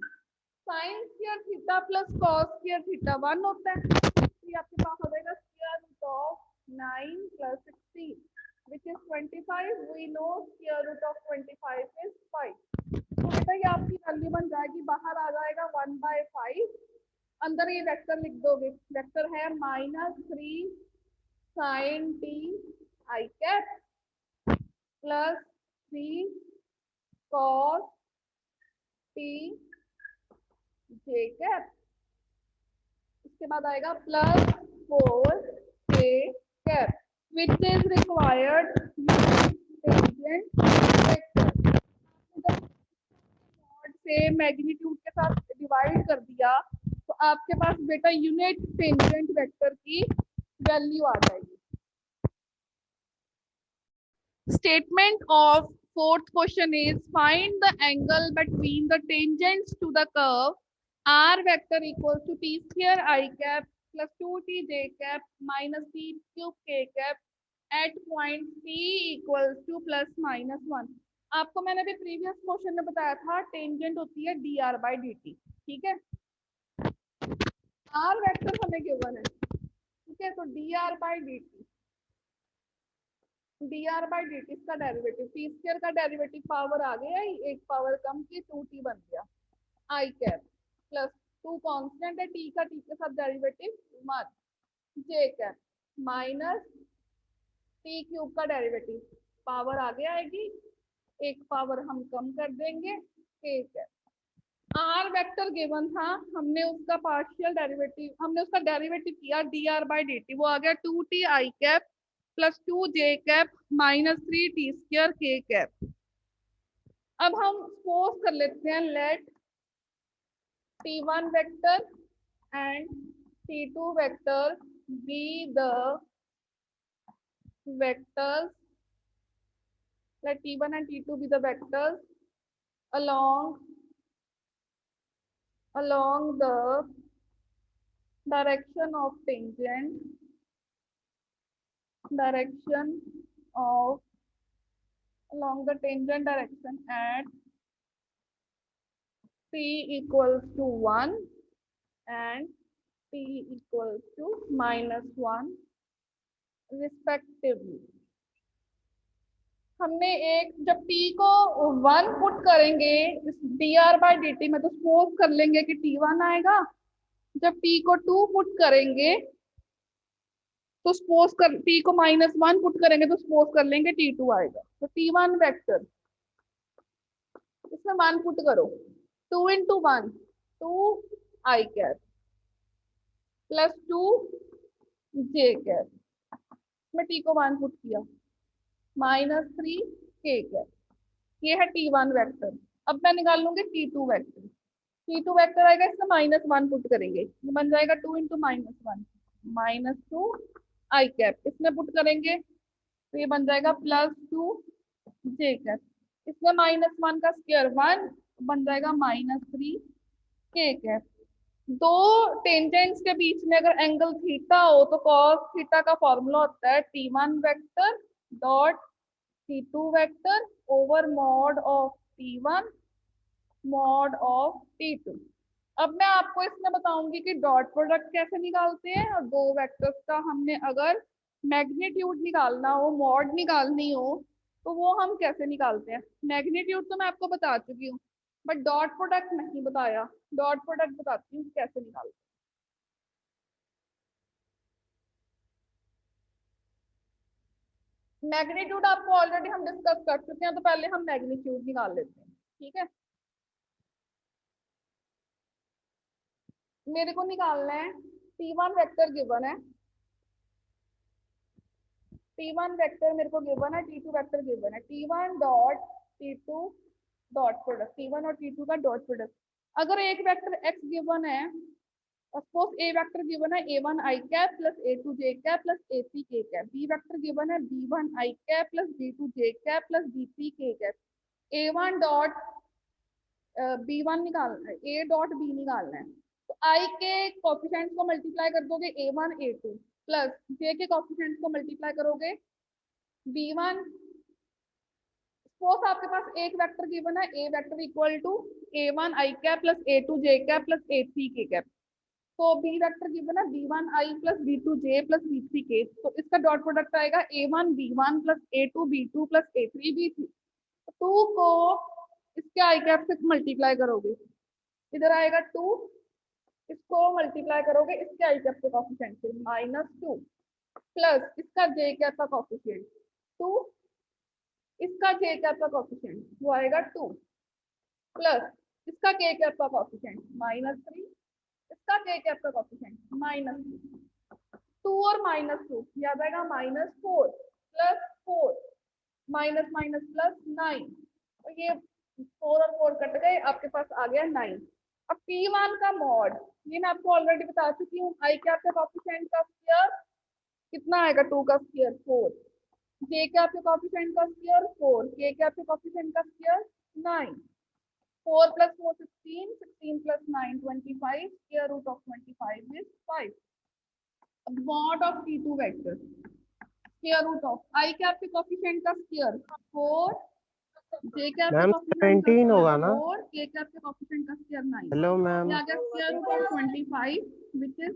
sin square theta plus cos square theta 1 होता है, तो ये आपके पास आ जाएगा square root of 9 plus 16। t, which is 25. We know square root of 25 is 5. तो बेटा ये आपकी वैल्यू बन जाएगी, बाहर आ जाएगा 1/5, अंदर ये वेक्टर लिख दोगे, वेक्टर है -3 sin t I cap plus 3 cos t j cap, इसके बाद आएगा plus 4 k cap, which is required tangent vector। से मैग्नीट्यूड के साथ डिवाइड कर दिया तो आपके पास बेटा यूनिट टेंजेंट वेक्टर की वैल्यू आ जाएगी। Statement of fourth question is find the angle between the tangents to the curve r vector equals to t square i cap plus 2t j cap minus t cube k cap at point t equals to plus minus 1। आपको मैंने भी प्रीवियस क्वेश्चन में बताया था टेंजेंट होती है dr/dt, ठीक है। r वेक्टर हमें गिवन है, ठीक है, तो dr/dt इसका डेरिवेटिव टी स्क्वायर का डेरिवेटिव पावर आ गया, एक पावर कम की 2t बन गया आई कैप प्लस 2 कांस्टेंट है t का t के साथ derivative 1 j cap minus t cube का डेरिवेटिव पावर आगे आएगी, एक पावर हम कम कर देंगे k cap. R vector given था, हमने उसका पार्शियल डेरिवेटिव, हमने उसका डेरिवेटिव किया dr/dt, वो आ गया 2t i cap plus 2j cap minus 3t square k cap. अब हम सपोज कर लेते हैं let t1 vector and t2 vector be the vectors, let t1 and t2 be the vectors along the direction of tangent, along the tangent direction at t equals to 1 and t equals to -1 respectively. हमने एक जब t को 1 पुट करेंगे इस dr/dt में तो सपोज कर लेंगे कि t1 आएगा, जब t को 2 पुट करेंगे तो सपोज कर t को -1 पुट करेंगे तो सपोज कर लेंगे t2 आएगा। तो t1 वेक्टर इसमें 1 पुट करो, 2 × 1 2 i cap plus 2 j cap, मैं t को 1 पुट किया -3 k कैप, ये है t1 वेक्टर। अब मैं निकाल लूंगी t2 वेक्टर, t2 वेक्टर आएगा इसमें -1 पुट करेंगे, ये बन जाएगा 2 × -1 -2 आई कैप, इसमें पुट करेंगे तो ये बन जाएगा +2 j कैप, इसमें -1 का स्क्वायर 1 बन जाएगा -3 k कैप। दो टेंजेंट्स के बीच में अगर एंगल थीटा हो तो कॉस थीटा का फॉर्मूला होता है t1 vector dot t2 vector over mod of t1 mod of t2। अब मैं आपको इसमें बताऊंगी कि डॉट प्रोडक्ट कैसे निकालते हैं, और दो वेक्टर्स का हमने अगर मैग्नीट्यूड निकालना हो, मॉड निकालनी हो तो वो हम कैसे निकालते हैं। मैग्नीट्यूड तो मैं आपको बता चुकी हूँ बट डॉट प्रोडक्ट नहीं बताया, डॉट प्रोडक्ट बताती हूँ कैसे निकालते हैं। मैग्नीट्यूड आपको ऑलरेडी हम डिस्कस कर चुके हैं, तो पहले हम मैग्नीट्यूड निकाल लेते हैं, ठीक है। मेरे को निकालना है t1 वेक्टर गिवन है, t1 वेक्टर मेरे को गिवन है, t2 वेक्टर गिवन है, t1 dot t2 dot product, t1 और t2 का डॉट प्रोडक्ट। अगर एक वेक्टर x गिवन है, सपोज a वेक्टर गिवन है a1 i cap plus a2 j cap plus a3 k cap, b vector given है b1 i cap plus b2 j cap plus b3 k cap, a1 dot b1 निकालना है, a डॉट b निकालना है, तो i के कोफिशिएंट्स को मल्टीप्लाई कर दोगे a1 a2 प्लस j के कोफिशिएंट्स को मल्टीप्लाई करोगे b1। सपोज आपके पास एक वेक्टर गिवन है a vector equal to a1 i cap plus a2 j cap plus a3 k cap, तो बी वेक्टर गिवन है b1i plus b2j plus b3k, तो इसका डॉट प्रोडक्ट आएगा a1 b1 plus a2 b2 plus a3 b3। To को इसके आई कैप से मल्टीप्लाई करोगे, इधर आएगा 2, इसको मल्टीप्लाई करोगे इसके आई कैप के कॉफिशिएंट से -2 प्लस इसका जे कैप का कॉफिशिएंट 2, इसका जे कैप का कॉफिशिएंट वो आएगा 2 प्लस इसका के कैप का कॉफिशिएंट -3, इसका के कैप का कॉफिशिएंट -2। 2 और -2 याद आएगा -4 प्लस 4 माइनस माइनस प्लस 9, तो ये 4 और 4 कट गए, आपके पास आ गया 9। अब P1 का मॉड, ये मैं आपको ऑलरेडी बता चुकी हूँ, आई कैप के कॉफिशिएंट का स्क्वायर कितना आएगा 2 का स्क्वायर 4, जे कैप के कॉफिशिएंट का स्क्वायर 4, के कैप के कॉफिशिएंट का square 9, 4 plus 4 16, 16 plus 9 25, square root of 25 is 5। अब mod of P2 vector square root of i cap के कॉफिशिएंट का स्क्वायर 4, जे कैप के मैम कॉफिशिएंट का 17 होगा स्क्वायर ना? 4, के कैप के कॉफिशिएंट का स्क्वायर 9, हेलो मैम। ये आ गया square root of 25 which is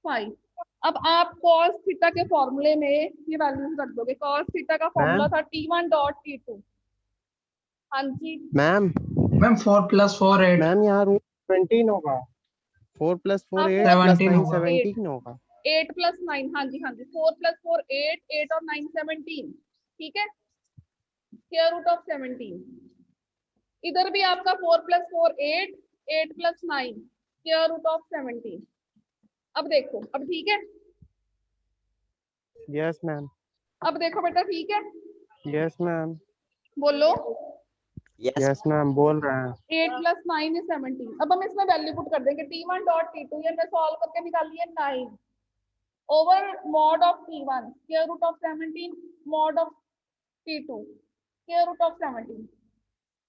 5। अब आप cos थीटा के फॉर्मूले में ये वैल्यूज रख दोगे। cos थीटा का फॉर्मूला था t1 डॉट t2। हाँ जी मैम 4 + 4 8 मैम यहाँ रूट 17 होगा। 4 + 4 हाँ, 8 4 प्लस 17 9 होगा। 17 होगा। 8 प्लस 9, हाँ जी 4 प्लस 4 8, 8 और 9 17, ठीक है, स्क्वायर रूट ऑफ 17। इधर भी आपका 4 plus 4 8, 8 plus 9 square root of 17। अब देखो, अब ठीक है, यस मैम। अब देखो बेटा ठीक है, यस मैम। बोलो। यस मैम बोल रहे हैं। 8 प्लस 9 इज 17। अब हम इसमें वैल्यू पुट कर देंगे t1 डॉट t2, ये मैं सॉल्व करके निकाली है 9 over mod of t1 square root of 17 mod of t2 square root of 17,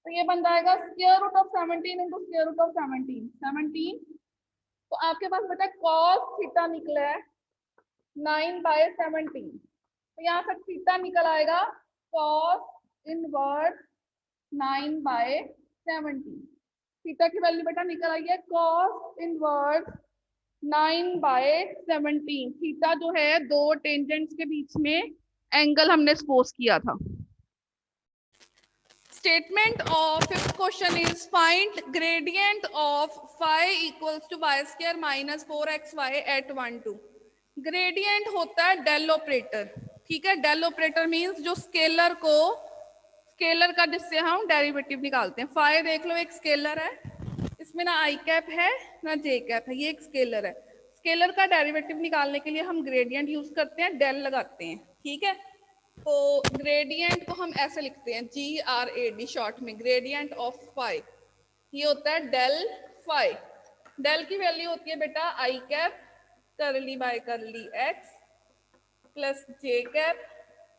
तो ये बन जाएगा square root of 17 into square root of 17, तो आपके पास बेटा cos थीटा निकला है 9/17, तो यहाँ से थीटा निकल आएगा cos इनवर्स 9/17। थीटा की वैल्यू बेटा निकल आई है cos इनवर्स 9/17। थीटा जो है दो टेंजेंट्स के बीच में एंगल हमने सपोज किया था। Statement of fifth question is find gradient of phi equals to y square minus 4xy at 1 2। Gradient होता है डेल ऑपरेटर, ठीक है। डेल ऑपरेटर मींस जो स्केलर को, स्केलर का जिससे हम डेरिवेटिव निकालते हैं। फाई देख लो एक स्केलर है, इसमें ना आई कैप है ना जे कैप है, ये एक स्केलर है। स्केलर का डेरिवेटिव निकालने के लिए हम ग्रेडियंट यूज करते हैं, डेल लगाते हैं, ठीक है। तो ग्रेडियंट को हम ऐसे लिखते हैं GRAD शॉर्ट में, ग्रेडियंट ऑफ फाई, ये होता है डेल फाई। डेल की वैल्यू होती है बेटा i cap curly by curly x plus j cap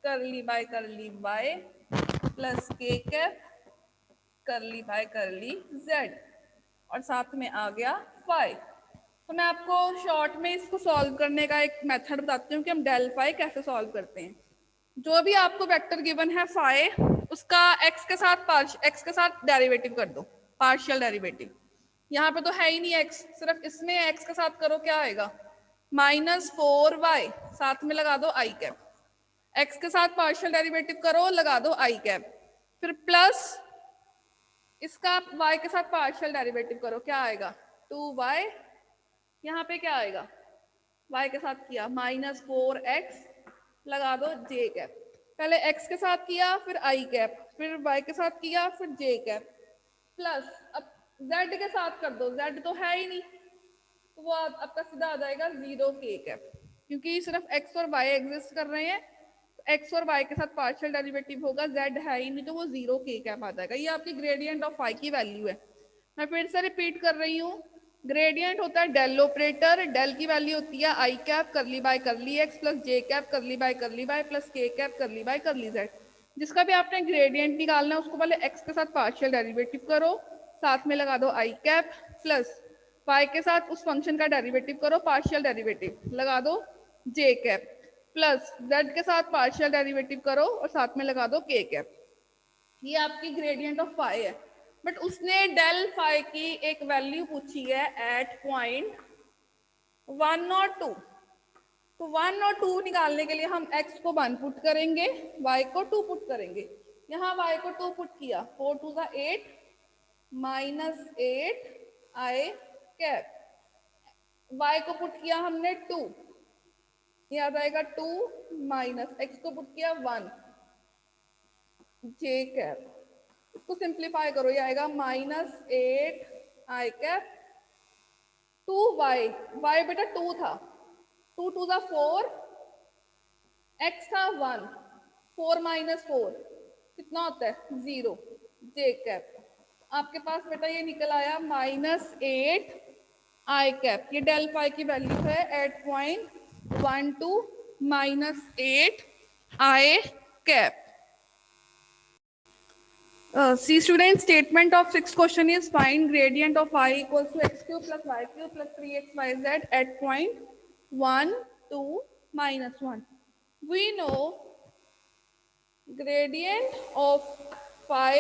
curly by curly y plus k cap curly by curly z, और साथ में आ गया फाई। तो मैं आपको शॉर्ट में इसको सॉल्व करने का एक मेथड बताती हूँ कि हम डेल फाई कैसे सॉल्व करते हैं। जो भी आपको वेक्टर गिवन है फाई, उसका एक्स के साथ डेरिवेटिव कर दो, पार्शियल डेरिवेटिव। यहाँ पे तो है ही नहीं एक्स, सिर्फ इसमें एक्स के साथ करो, क्या आएगा -4y, साथ में लगा दो आई कैप। एक्स के साथ पार्शियल डेरिवेटिव करो, लगा दो आई कैप, फिर प्लस इसका y के साथ पार्शियल डेरिवेटिव करो, क्या आएगा 2y। यहाँ पे क्या आएगा, y के साथ किया -4x, लगा दो j कैप। पहले x के साथ किया, फिर i कैप, फिर y के साथ किया, फिर j कैप, प्लस अब z के साथ कर दो, z तो है ही नहीं, तो वो आपका सीधा आ जाएगा 0 k कैप, क्योंकि सिर्फ x और y एग्जिस्ट कर रहे हैं। तो x और y के साथ पार्शियल डेरिवेटिव होगा, z है ही नहीं, तो वो 0 k कैप आ जाएगा। ये आपकी ग्रेडियंट ऑफ फाई की वैल्यू है। मैं फिर से रिपीट कर रही हूँ, ग्रेडियंट होता है डेल ऑपरेटर, डेल की वैल्यू होती है i cap curly by curly x plus j cap curly by curly y plus k cap curly by curly z. जिसका भी आपने ग्रेडियंट निकालना है उसको पहले एक्स के साथ पार्शियल डेरिवेटिव करो, साथ में लगा दो आई कैप, प्लस वाई के साथ उस फंक्शन का डेरिवेटिव करो, पार्शियल डेरिवेटिव लगा दो जे कैप, प्लस जेड के साथ पार्शियल डेरिवेटिव करो और साथ में लगा दो के कैप। ये आपकी ग्रेडियंट ऑफ फाई है। बट उसने डेल फाई की एक वैल्यू पूछी है एट पॉइंट 1 और 2, तो 1 और 2 निकालने के लिए हम x को 1 पुट करेंगे, y को 2 पुट करेंगे। यहाँ y को 2 पुट किया, 4 2 ज़ा 8 माइनस 8 आई कैप, y को पुट किया हमने 2, ये आ जाएगा 2 माइनस x को पुट किया 1 जे कैप, इसको सिंप्लीफाई करो, ये आएगा माइनस 8 आई कैप 2y, y बेटा 2 था, 2 2 ज़ा 4, x था 1, 4 माइनस 4 कितना होता है 0 जे कैप, आपके पास बेटा ये निकल आया माइनस 8 आई कैप, ये डेल फाई की वैल्यू है 8.12 minus 8 I cap. See student, statement of sixth question is find gradient of y equals to x cube plus y cube plus 3xyz at point 1, 2, minus 1. We know gradient of phi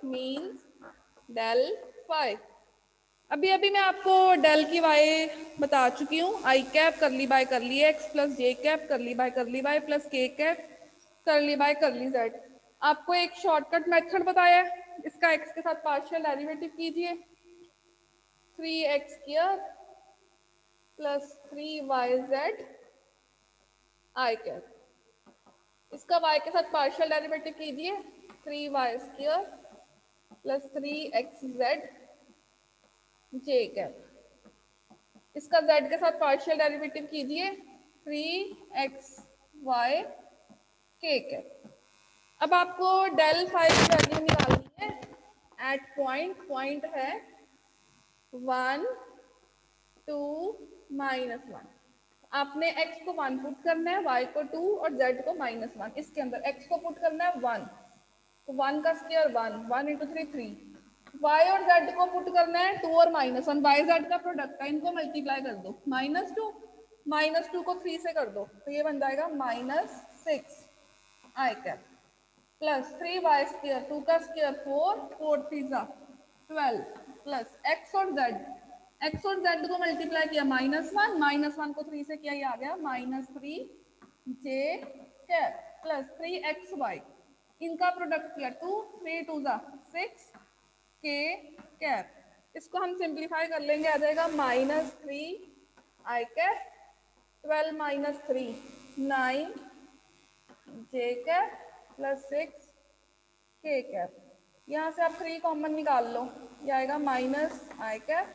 means del phi. अभी अभी मैं आपको डेल की y बता चुकी हूँ, आई कैप कर ली बाय कर ली x प्लस जे कैप कर ली बाय कर ली y प्लस के कैप कर ली बाय कर ली z। आपको एक शॉर्टकट मेथड बताया है, इसका x के साथ पार्शियल डेरिवेटिव कीजिए, 3x स्क्वायर प्लस 3yz आई कैप, इसका y के साथ पार्शियल डेरिवेटिव कीजिए, 3y स्क्वायर प्लस 3xz जे कैप, इसका z के साथ पार्शियल डेरिवेटिव कीजिए, 3xy के कैप। अब आपको डेल फाई की वैल्यू निकालनी है एट पॉइंट, पॉइंट है 1, 2, -1, आपने x को 1 पुट करना है, y को 2 और z को -1, इसके अंदर x को पुट करना है 1, तो 1 का स्क्वायर 1, 1 इंटू 3 3, y और z को पुट करना है 2 और -1, y z का प्रोडक्ट है, इनको मल्टीप्लाई कर दो, -2 को 3 से कर दो, तो ये बन जाएगा -6 आई कैप प्लस 3y स्क्वायर, 2 का स्क्वायर 4, 4 3 ज़ा 12 प्लस x और z को मल्टीप्लाई किया -1 को 3 से किया, ये आ गया -3 जे कैप प्लस 3xy, इनका प्रोडक्ट किया 2 3 2 ज़ा 6 के कैप, इसको हम सिंप्लीफाई कर लेंगे, आ जाएगा -3 आई कैप 12 -3 9 जे कैप प्लस 6 के कैप, यहाँ से आप 3 कॉमन निकाल लो, ये आएगा minus i cap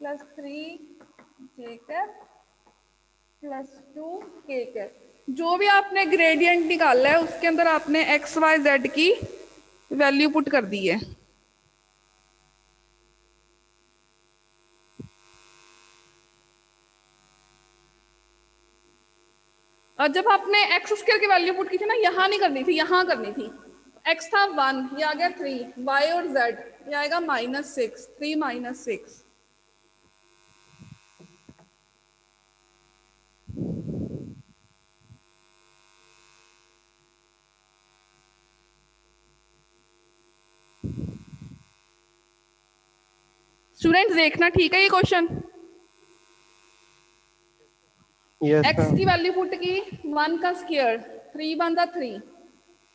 plus 3 J cap plus 2 k cap. जो भी आपने ग्रेडियंट निकाला है उसके अंदर आपने एक्स वाई जेड की वैल्यू पुट कर दी है। और जब आपने एक्स स्क्वायर की वैल्यू पुट की थी ना, यहाँ नहीं करनी थी, यहाँ करनी थी। एक्स था 1, ये आ गया 3, वाई और जेड ये आएगा -6, 3 - 6। स्टूडेंट्स देखना ठीक है ये क्वेश्चन। एक्स की वैल्यू पुट की 1 का स्क्वायर 3 1 = 3,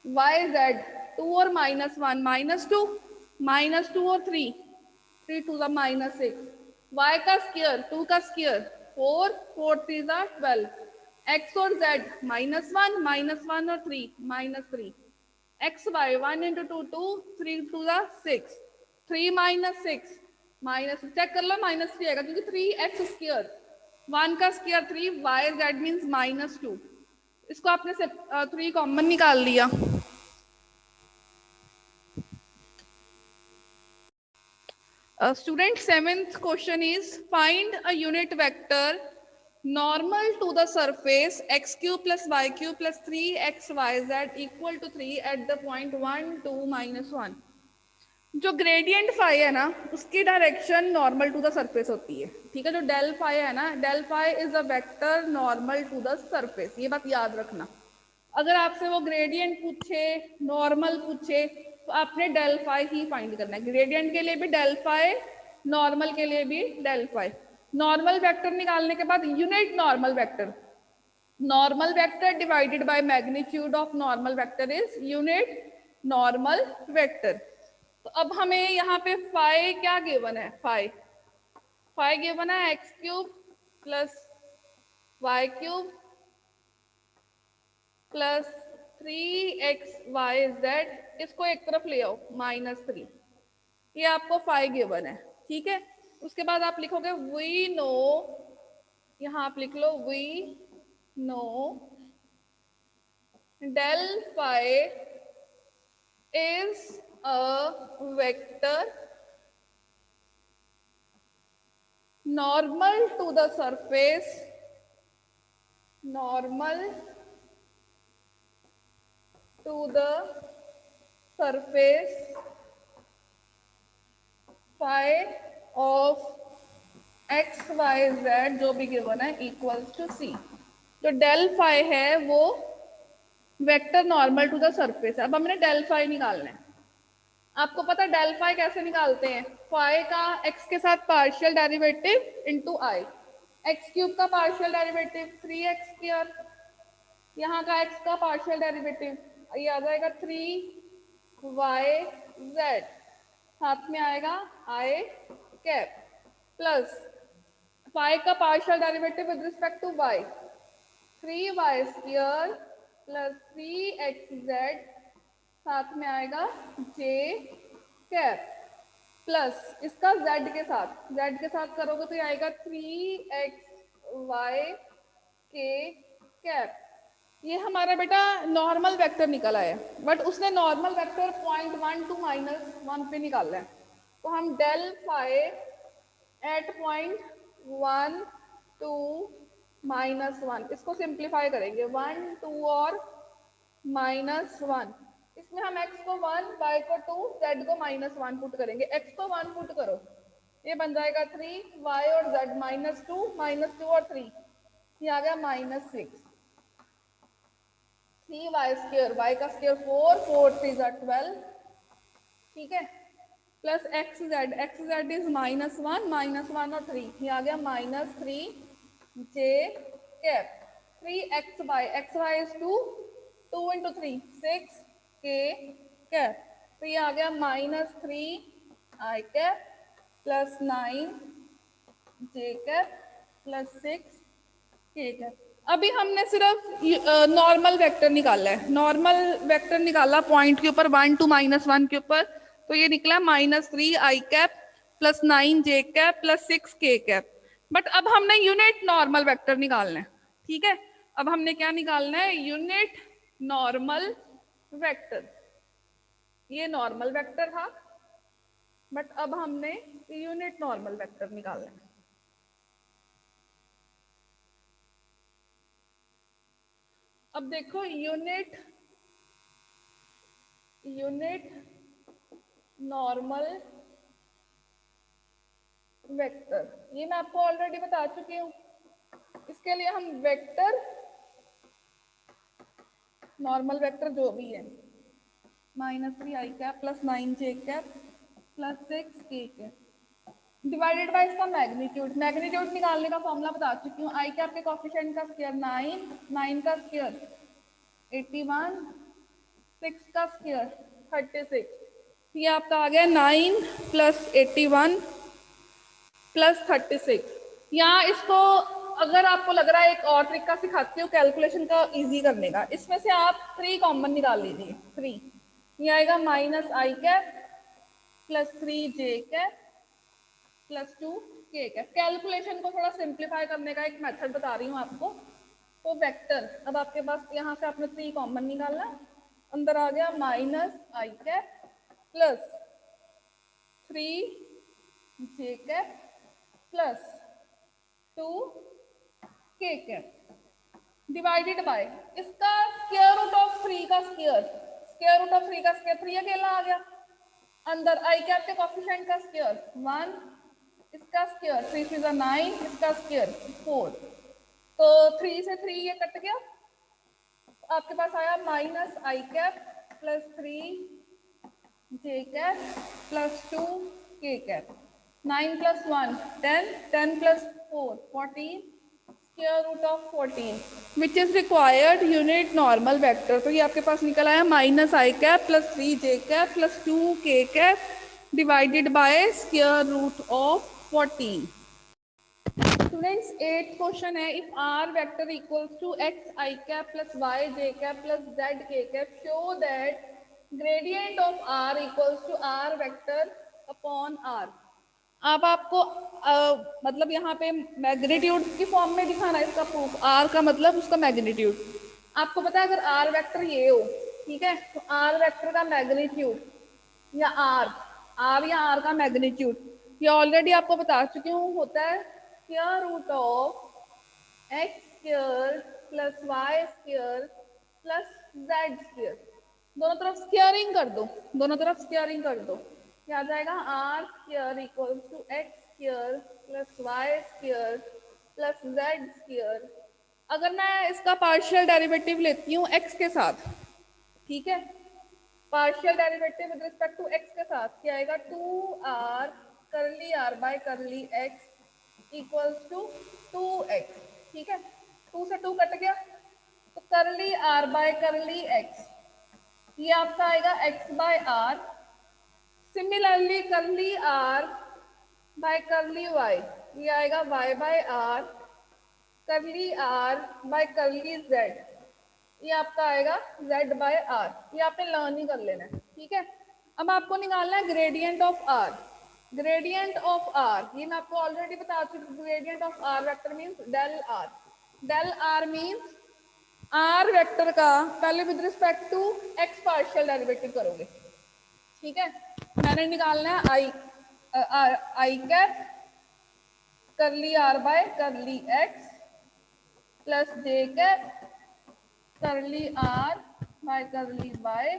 वाई जेड 2 और -1 -2, -2 और 3 3 2 -6, वाई का स्क्वायर 2 का स्क्वायर 4 4 3 12, एक्स और जेड -1 और 3 -3, एक्स वाई 1 × 2 2, 3 2 6, 3 - 6 माइनस, चेक कर लो -3 आएगा क्योंकि 3x स्क्वायर 1 का स्क्वायर 3, वाई जेड मीन्स -2, इसको आपने 3 कॉमन निकाल लिया। Student, 7th question is find a unit vector normal to the surface x³ + y³ + 3xyz = 3 at the point 1 2 -1। जो ग्रेडियंट फाई है ना उसकी direction normal to the surface होती है, ठीक है। जो डेल फाई है ना, del phi is a vector normal to the surface, ये बात याद रखना। अगर आपसे वो ग्रेडियंट पूछे, नॉर्मल पूछे, तो आपने डेल फाई ही फाइंड करना है। ग्रेडियंट के लिए भी डेल फाई, नॉर्मल के लिए भी डेल फाई। नॉर्मल वेक्टर निकालने के बाद unit normal vector, normal vector divided by magnitude of normal vector is unit normal vector. तो अब हमें यहाँ पे फाई क्या गिवन है, फाई गिवन है x cube plus y cube plus 3xyz, इसको एक तरफ ले आओ -3, ये आपको फाई गिवन है, ठीक है। उसके बाद आप लिखोगे वी नो, यहाँ आप लिख लो we know del phi is a vector normal to the surface, normal to the surface phi of x y z जो भी गिवन है इक्वल्स टू c। जो डेल फाई है वो vector normal to the surface है। अब हमने डेल फाई निकालना है। आपको पता है डेल फाई कैसे निकालते हैं, फाई का x के साथ partial derivative into i, x cube का पार्शियल डेरिवेटिव 3x², यहाँ का x का पार्शियल डेरिवेटिव ये आ जाएगा 3yz, साथ में आएगा i कैप प्लस फाई का partial derivative with respect to y 3y² plus 3xz, साथ में आएगा j कैप प्लस इसका z के साथ करोगे तो ये आएगा 3xy k कैप। ये हमारा बेटा नॉर्मल वेक्टर निकला है, बट उसने नॉर्मल वेक्टर 0.1 to -1 पे निकाला है। तो हम डेल फाई एट 0.1 to -1 इसको सिंप्लीफाई करेंगे, 1 2 और -1, इसमें हम x को 1, y को 2, z को -1 पुट करेंगे। x को 1 पुट करो, ये बन जाएगा 3, y और z -2 और 3, ये आ गया -6, 3y², y का स्क्वायर 4, 4 3 12, ठीक है, प्लस xz इज -1 और 3, ये आ गया -3j cap, 3xy is 2 into 3 6 k cap, तो ये आ गया -3 i cap plus 9 j cap plus 6 k cap. अभी हमने सिर्फ नॉर्मल वेक्टर निकाला है, नॉर्मल वेक्टर निकाला पॉइंट के ऊपर 1 to -1 के ऊपर, तो ये निकला -3 i cap plus 9 j cap plus 6 k cap. But अब हमने यूनिट नॉर्मल वेक्टर निकालना है, ठीक है। अब हमने क्या निकालना है, यूनिट नॉर्मल वेक्टर। ये नॉर्मल वेक्टर था, बट अब हमने यूनिट नॉर्मल वेक्टर निकालना है। अब देखो यूनिट नॉर्मल वेक्टर, ये मैं आपको ऑलरेडी बता चुकी हूँ। इसके लिए हम वेक्टर नॉर्मल वेक्टर जो भी है -3 i cap plus 9 j cap plus 6 k cap divided bye इसका मैग्नीट्यूड निकालने का फॉर्मूला बता चुकी हूँ। आई कैप के कोफिशिएंट का स्क्वायर 9 का स्क्वायर 81, 6 का स्क्वायर 36, ये आपका आ गया 9 प्लस 81 प्लस 36। यहाँ इसको अगर आपको लग रहा है एक और तरीका सिखाती हूँ कैलकुलेशन का इजी करने का, इसमें से आप 3 कॉमन निकाल लीजिए, 3, ये आएगा -i cap plus 3j cap plus 2k cap. Calculation को थोड़ा सिंप्लीफाई करने का एक मेथड बता रही हूँ आपको। तो वेक्टर, अब आपके पास यहाँ से आपने 3 कॉमन निकाला, अंदर आ गया -i cap plus 3j cap plus 2k cap divided bye इसका स्क्वायर रूट ऑफ 3 का स्क्वायर, 3 अकेला आ गया, अंदर आई कैप के कोफिशिएंट का स्क्वायर 1, इसका स्क्वायर 3 3 9, इसका स्क्वायर 4, तो 3 से 3 ये कट गया, आपके पास आया -i cap plus 3j cap plus 2k cap. 9 plus 1, 10, 10 plus 4, 14, square root of 14, which is required unit normal vector. तो ये आपके पास निकल आया minus i cap plus 3j cap plus 2k cap divided by square root of 14. Students, 8th question है, if r vector equals to x I cap plus y j cap plus z k cap, show that gradient of r equals to r vector upon r. अब आपको मतलब यहाँ पे मैग्नीट्यूड की फॉर्म में दिखाना है इसका प्रूफ. r का मतलब उसका मैग्नीट्यूड. आपको पता है अगर r वेक्टर ये हो, ठीक है, तो r वेक्टर का मैग्नीट्यूड या r या r का मैग्नीट्यूड ये ऑलरेडी आपको बता चुकी हूँ, होता है square root of x square plus y square plus z square. दोनों तरफ स्क्वायरिंग कर दो, दोनों तरफ स्क्वायरिंग कर दो, क्या आ जाएगा r square equals to x square plus y square plus z square. अगर मैं इसका पार्शियल डेरिवेटिव लेती हूँ x के साथ, ठीक है, partial derivative with respect to x के साथ क्या आएगा 2r curly r by curly x equals to 2x. ठीक है, 2 से 2 कट गया तो करली r बाय करली x ये आपका आएगा x बाय r. सिमिलरली करली r बाय करली y ये आएगा y by r. Curly r by करली z ये आपका आएगा z बाय r. ये आपने लर्न ही कर लेना है, ठीक है. अब आपको निकालना है gradient of r. Gradient of r ये मैं आपको ऑलरेडी बता चुकी हूँ. Gradient of r vector means del r. Del r means r vector का पहले with respect to x partial derivative करोगे, ठीक है. मैंने निकालना है i कैप करली r by curly x plus j cap करली r बाय करली y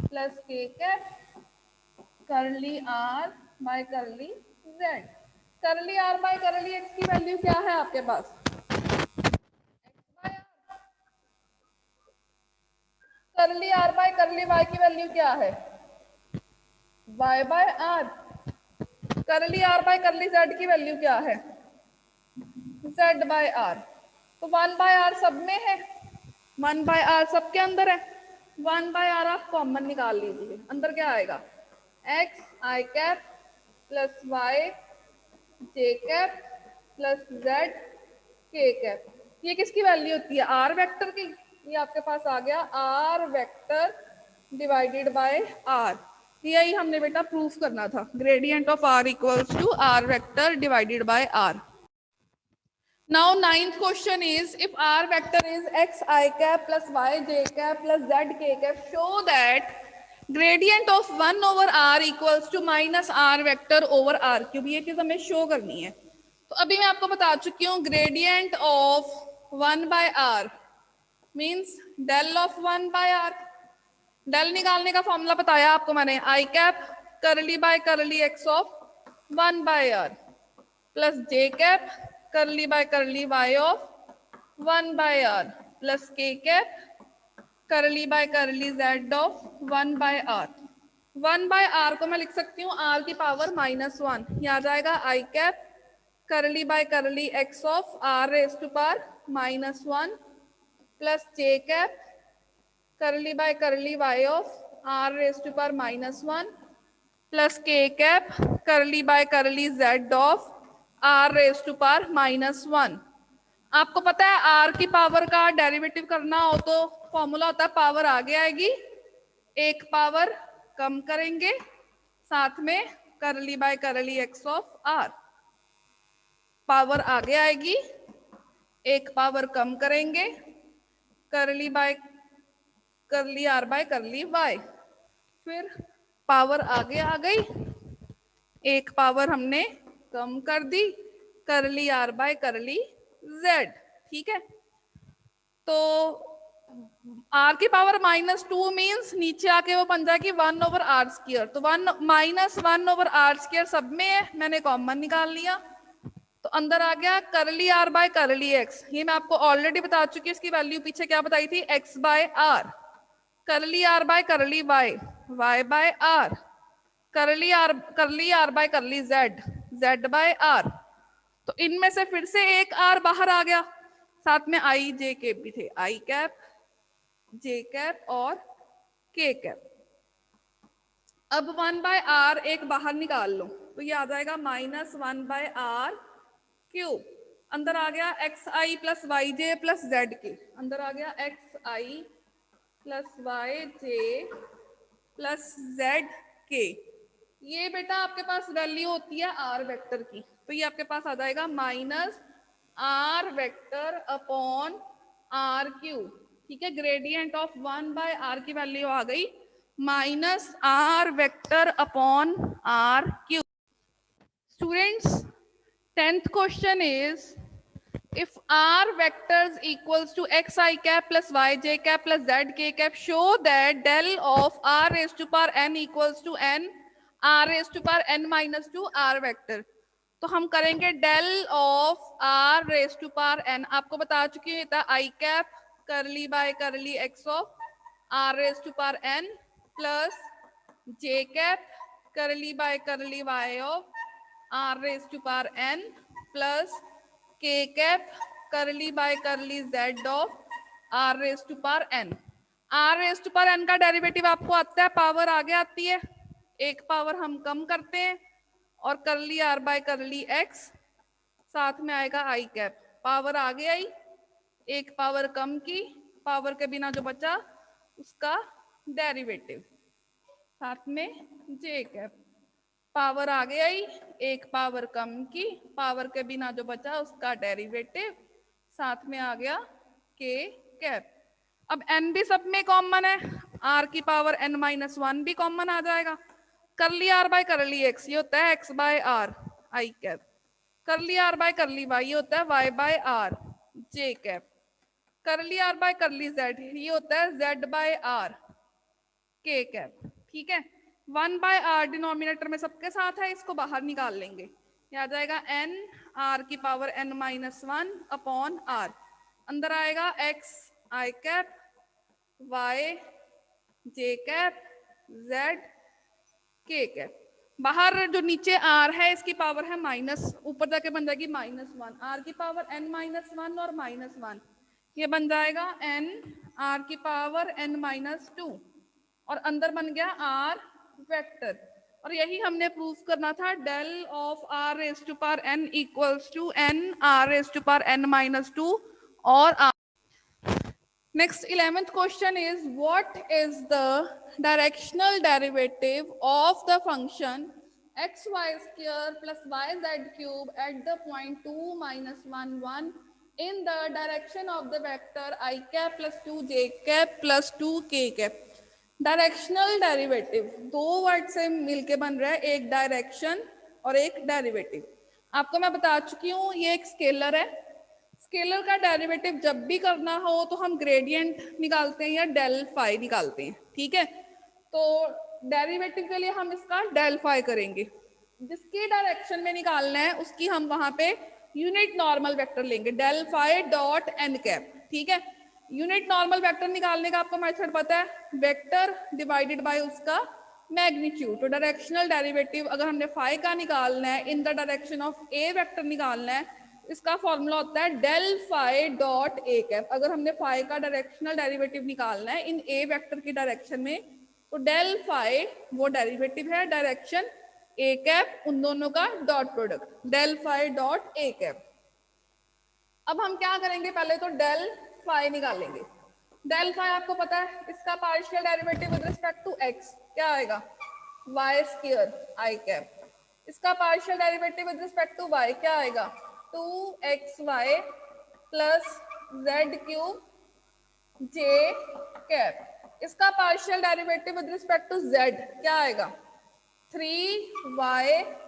प्लस k कैप करली r बाय करली z. Curly r by curly x की वैल्यू क्या है आपके पास? करली r बाय करली y की वैल्यू क्या है? y by r. Curly r by करली z की वैल्यू क्या है? z by r. तो 1 बाय r सब में है, 1 बाय r सबके अंदर है. 1 बाय r आप कॉमन निकाल लीजिए, अंदर क्या आएगा x i cap plus y j cap plus z k cap. ये किसकी वैल्यू होती है? r वेक्टर की. ये आपके पास आ गया r vector divided by r. यही हमने बेटा प्रूफ करना था. Gradient of r equals to r vector divided by r. Now 9th question is, if r vector is x I cap plus y j cap plus z k cap, show that gradient of 1 over r equals to minus r vector over r cube. ये चीज हमें शो करनी है. तो अभी मैं आपको बता चुकी हूँ gradient of 1 by r means del of 1 by r. Del निकालने का फॉर्मूला बताया आपको मैंने, i cap curly by curly x of 1 by r plus j cap curly by करली y of 1 by r plus k cap curly by करली z of 1 by r. 1 by r को मैं लिख सकती हूँ r की पावर -1. ये आ जाएगा i cap curly by curly x of r raise to power -1 plus j cap curly by करली y of r raise to power -1 plus k cap curly by करली z of r raise to power -1. आपको पता है r की पावर का डेरिवेटिव करना हो तो फॉर्मूला होता है पावर आगे आएगी, एक पावर कम करेंगे, साथ में करली by curly x of r. Power आगे आएगी, एक पावर कम करेंगे, करली बाय करली r बाय करली y. फिर पावर आगे आ गई, एक पावर हमने कम कर दी, करली r बाय करली z. ठीक है, तो r की पावर -2 मीन्स नीचे आके वो बन जाएगी 1 ओवर r स्क्वायर. तो 1 ओवर r स्क्वायर सब में है, मैंने कॉमन निकाल लिया तो अंदर आ गया करली r बाय करली x. ये मैं आपको ऑलरेडी बता चुकी हूँ, इसकी वैल्यू पीछे क्या बताई थी, x by r. Curly r by करली y, y by r. Curly r by करली z, z बाय r। तो इनमें से फिर से एक r बाहर आ गया, साथ में i j कैप भी थे, i कैप, j कैप और k कैप। अब 1 बाय r एक बाहर निकाल लो, तो ये आ जाएगा -1 बाय r क्यूब। अंदर आ गया xi प्लस वाई जे प्लस जेड के, अंदर आ गया xi प्लस वाई जे प्लस जेड के। ये बेटा आपके पास वैल्यू होती है r वेक्टर की, तो ये आपके पास आ जाएगा -r vector upon r cube. ठीक है, ग्रेडियंट ऑफ 1 बाय r की वैल्यू आ गई -r vector upon r cube. Students, 10th question is, if r vectors equals to xi cap plus yj cap plus zk cap, show that del of r raised to power n equals to n r raised to power n minus 2 r vector। तो हम करेंगे del of r raised to power n। आपको बता चुकी हूँ था i cap करली by curly x of r raised to power n plus j cap करली बाय करली y of r raised to power n plus k cap करली बाय करली z of r raised to power n। r raised to power n का डेरिवेटिव आपको आता है, पावर आगे आती है, एक पावर हम कम करते हैं और करली r बाय करली x, साथ में आएगा i कैप, पावर आगे आई, एक पावर कम की, पावर के बिना जो बचा उसका डेरिवेटिव, साथ में j कैप, पावर आगे आई, एक पावर कम की, पावर के बिना जो बचा उसका डेरिवेटिव, साथ में आ गया k कैप। अब n भी सब में कॉमन है, r की पावर n माइनस 1 भी कॉमन आ जाएगा। करली r बाय करली x ये होता है x by r i cap, करली r बाय करली y ये होता है y by r j cap, करली r बाय करली z ये होता है z by r k cap. ठीक है, 1 बाय r डिनोमिनेटर में सबके साथ है, इसको बाहर निकाल लेंगे, ये आ जाएगा n r की power n minus 1 upon r, अंदर आएगा x i cap y j cap z k cap. बाहर जो नीचे r है इसकी पावर है माइनस, ऊपर जाके बन जाएगी -1, r की पावर n माइनस 1 और -1, ये बन जाएगा n r की पावर n माइनस 2 और अंदर बन गया r वेक्टर। और यही हमने प्रूफ करना था, del of r raise to power n equals to n r raise to power n minus 2 और r। Next 11th question is, what is the directional derivative of the function xy square plus yz cube at the point 2 minus 1 1 in the direction of the vector I cap plus 2 j cap plus 2 k cap। Directional derivative दो वर्ड से मिलके बन रहा है, एक डायरेक्शन और एक डेरिवेटिव। आपको मैं बता चुकी हूँ ये एक स्केलर है, स्केलर का डेरिवेटिव जब भी करना हो तो हम ग्रेडियंट निकालते हैं या डेल फाई निकालते हैं। ठीक है, तो डेरिवेटिव के लिए हम इसका डेल फाई करेंगे, जिसकी डायरेक्शन में निकालना है उसकी हम वहां पे यूनिट नॉर्मल वेक्टर लेंगे, del phi dot n cap. ठीक है, यूनिट नॉर्मल वेक्टर निकालने का आपको मेथड पता है, वेक्टर डिवाइडेड बाय उसका मैग्नीट्यूड। तो डायरेक्शनल डेरिवेटिव अगर हमने फाई का निकालना है in the direction of a vector निकालना है, इसका फॉर्मूला होता है del phi dot a cap. अगर हमने फाई का डायरेक्शनल डेरिवेटिव निकालना है इन ए वेक्टर की डायरेक्शन में, तो डेल फाई वो डेरिवेटिव है, डायरेक्शन ए कैप उन दोनों का dot product, del phi dot a cap. अब हम क्या करेंगे, पहले तो डेल फाई निकालेंगे। डेल फाई आपको पता है, इसका partial derivative with respect to x क्या आएगा, वाई स्क्वायर आई कैप। इसका partial derivative with respect to y क्या आएगा, 2xy plus z cube j cap. इसका partial derivative with respect to Z क्या आएगा, 3yz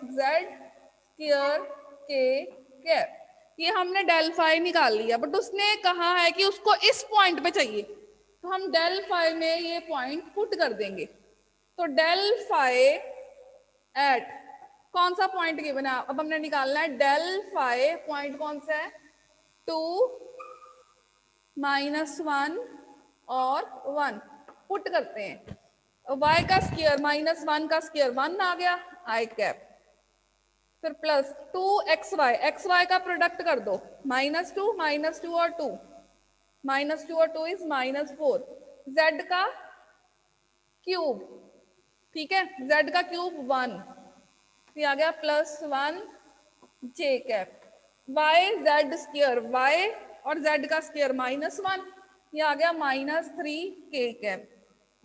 स्क्वायर के कैप। ये हमने डेल फाई निकाल लिया, बट उसने कहा है कि उसको इस पॉइंट पे चाहिए, तो हम डेल फाई में ये पॉइंट पुट कर देंगे। तो डेल फाई एट कौन सा पॉइंट गिवन है, अब हमने निकालना है डेल फाई पॉइंट कौन सा है, 2 -1 और 1 पुट करते हैं। y का स्क्वायर -1 का स्क्वायर 1 आ गया आई कैप, फिर प्लस 2xy, xy का प्रोडक्ट कर दो, -2 और 2, -2 और 2 इज -4, z का क्यूब, ठीक है, z का क्यूब 1, ये आ गया +1 j cap, y z square, y और z का स्क्वायर -1, ये आ गया -3 k कैप।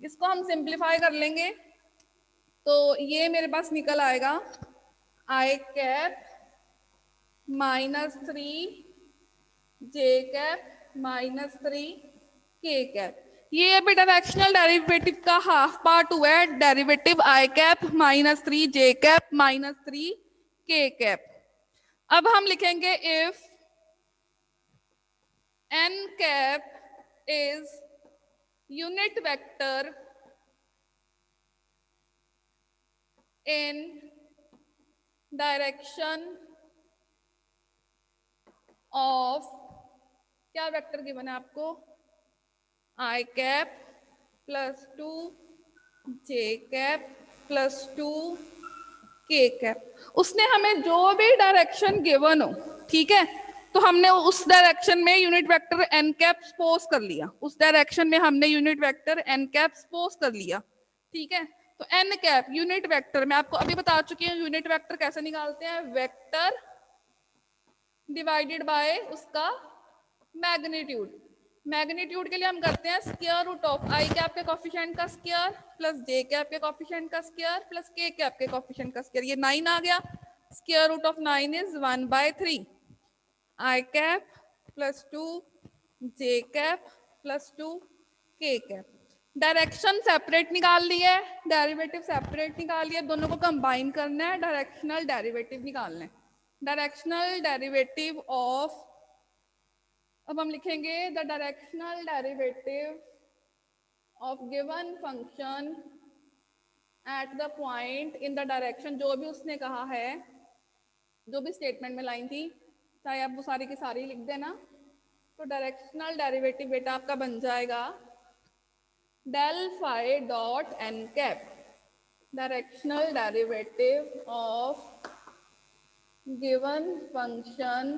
इसको हम सिंप्लीफाई कर लेंगे तो ये मेरे पास निकल आएगा i cap -3 j cap -3 k cap. ये अभी डायरेक्शनल डेरिवेटिव का हाफ पार्ट हुआ है, derivative i cap -3 j cap -3 k cap. अब हम लिखेंगे if n cap is unit vector in direction of, क्या वेक्टर गिवन है आपको, i cap +2 j cap +2 k cap. उसने हमें जो भी डायरेक्शन गिवन हो, ठीक है, तो हमने उस डायरेक्शन में unit vector n cap suppose कर लिया, उस डायरेक्शन में हमने unit vector n cap suppose कर लिया, ठीक है। तो n कैप यूनिट वेक्टर, मैं आपको अभी बता चुकी हूँ यूनिट वेक्टर कैसे निकालते हैं, वेक्टर डिवाइडेड बाय उसका मैग्नीट्यूड। मैग्नीट्यूड के लिए हम करते हैं square root of i cap के कोफिशिएंट का स्क्वायर प्लस j कैप के कोफिशिएंट का स्क्वायर प्लस k कैप के कोफिशिएंट का स्क्वायर। ये 9 आ गया, square root of 9 is 1/3 i cap +2 j cap +2 k cap. Direction separate निकाल ली है, डेरिवेटिव सेपरेट निकाल लिया, दोनों को कंबाइन करना है, डायरेक्शनल डेरिवेटिव निकालना है। डायरेक्शनल डेरिवेटिव ऑफ, अब हम लिखेंगे the directional derivative of given function at the point in the direction, जो भी उसने कहा है, जो भी स्टेटमेंट में लाइन थी, चाहे आप वो सारी की सारी लिख देना। तो डायरेक्शनल डेरिवेटिव बेटा आपका बन जाएगा del phi dot n cap, directional derivative of given function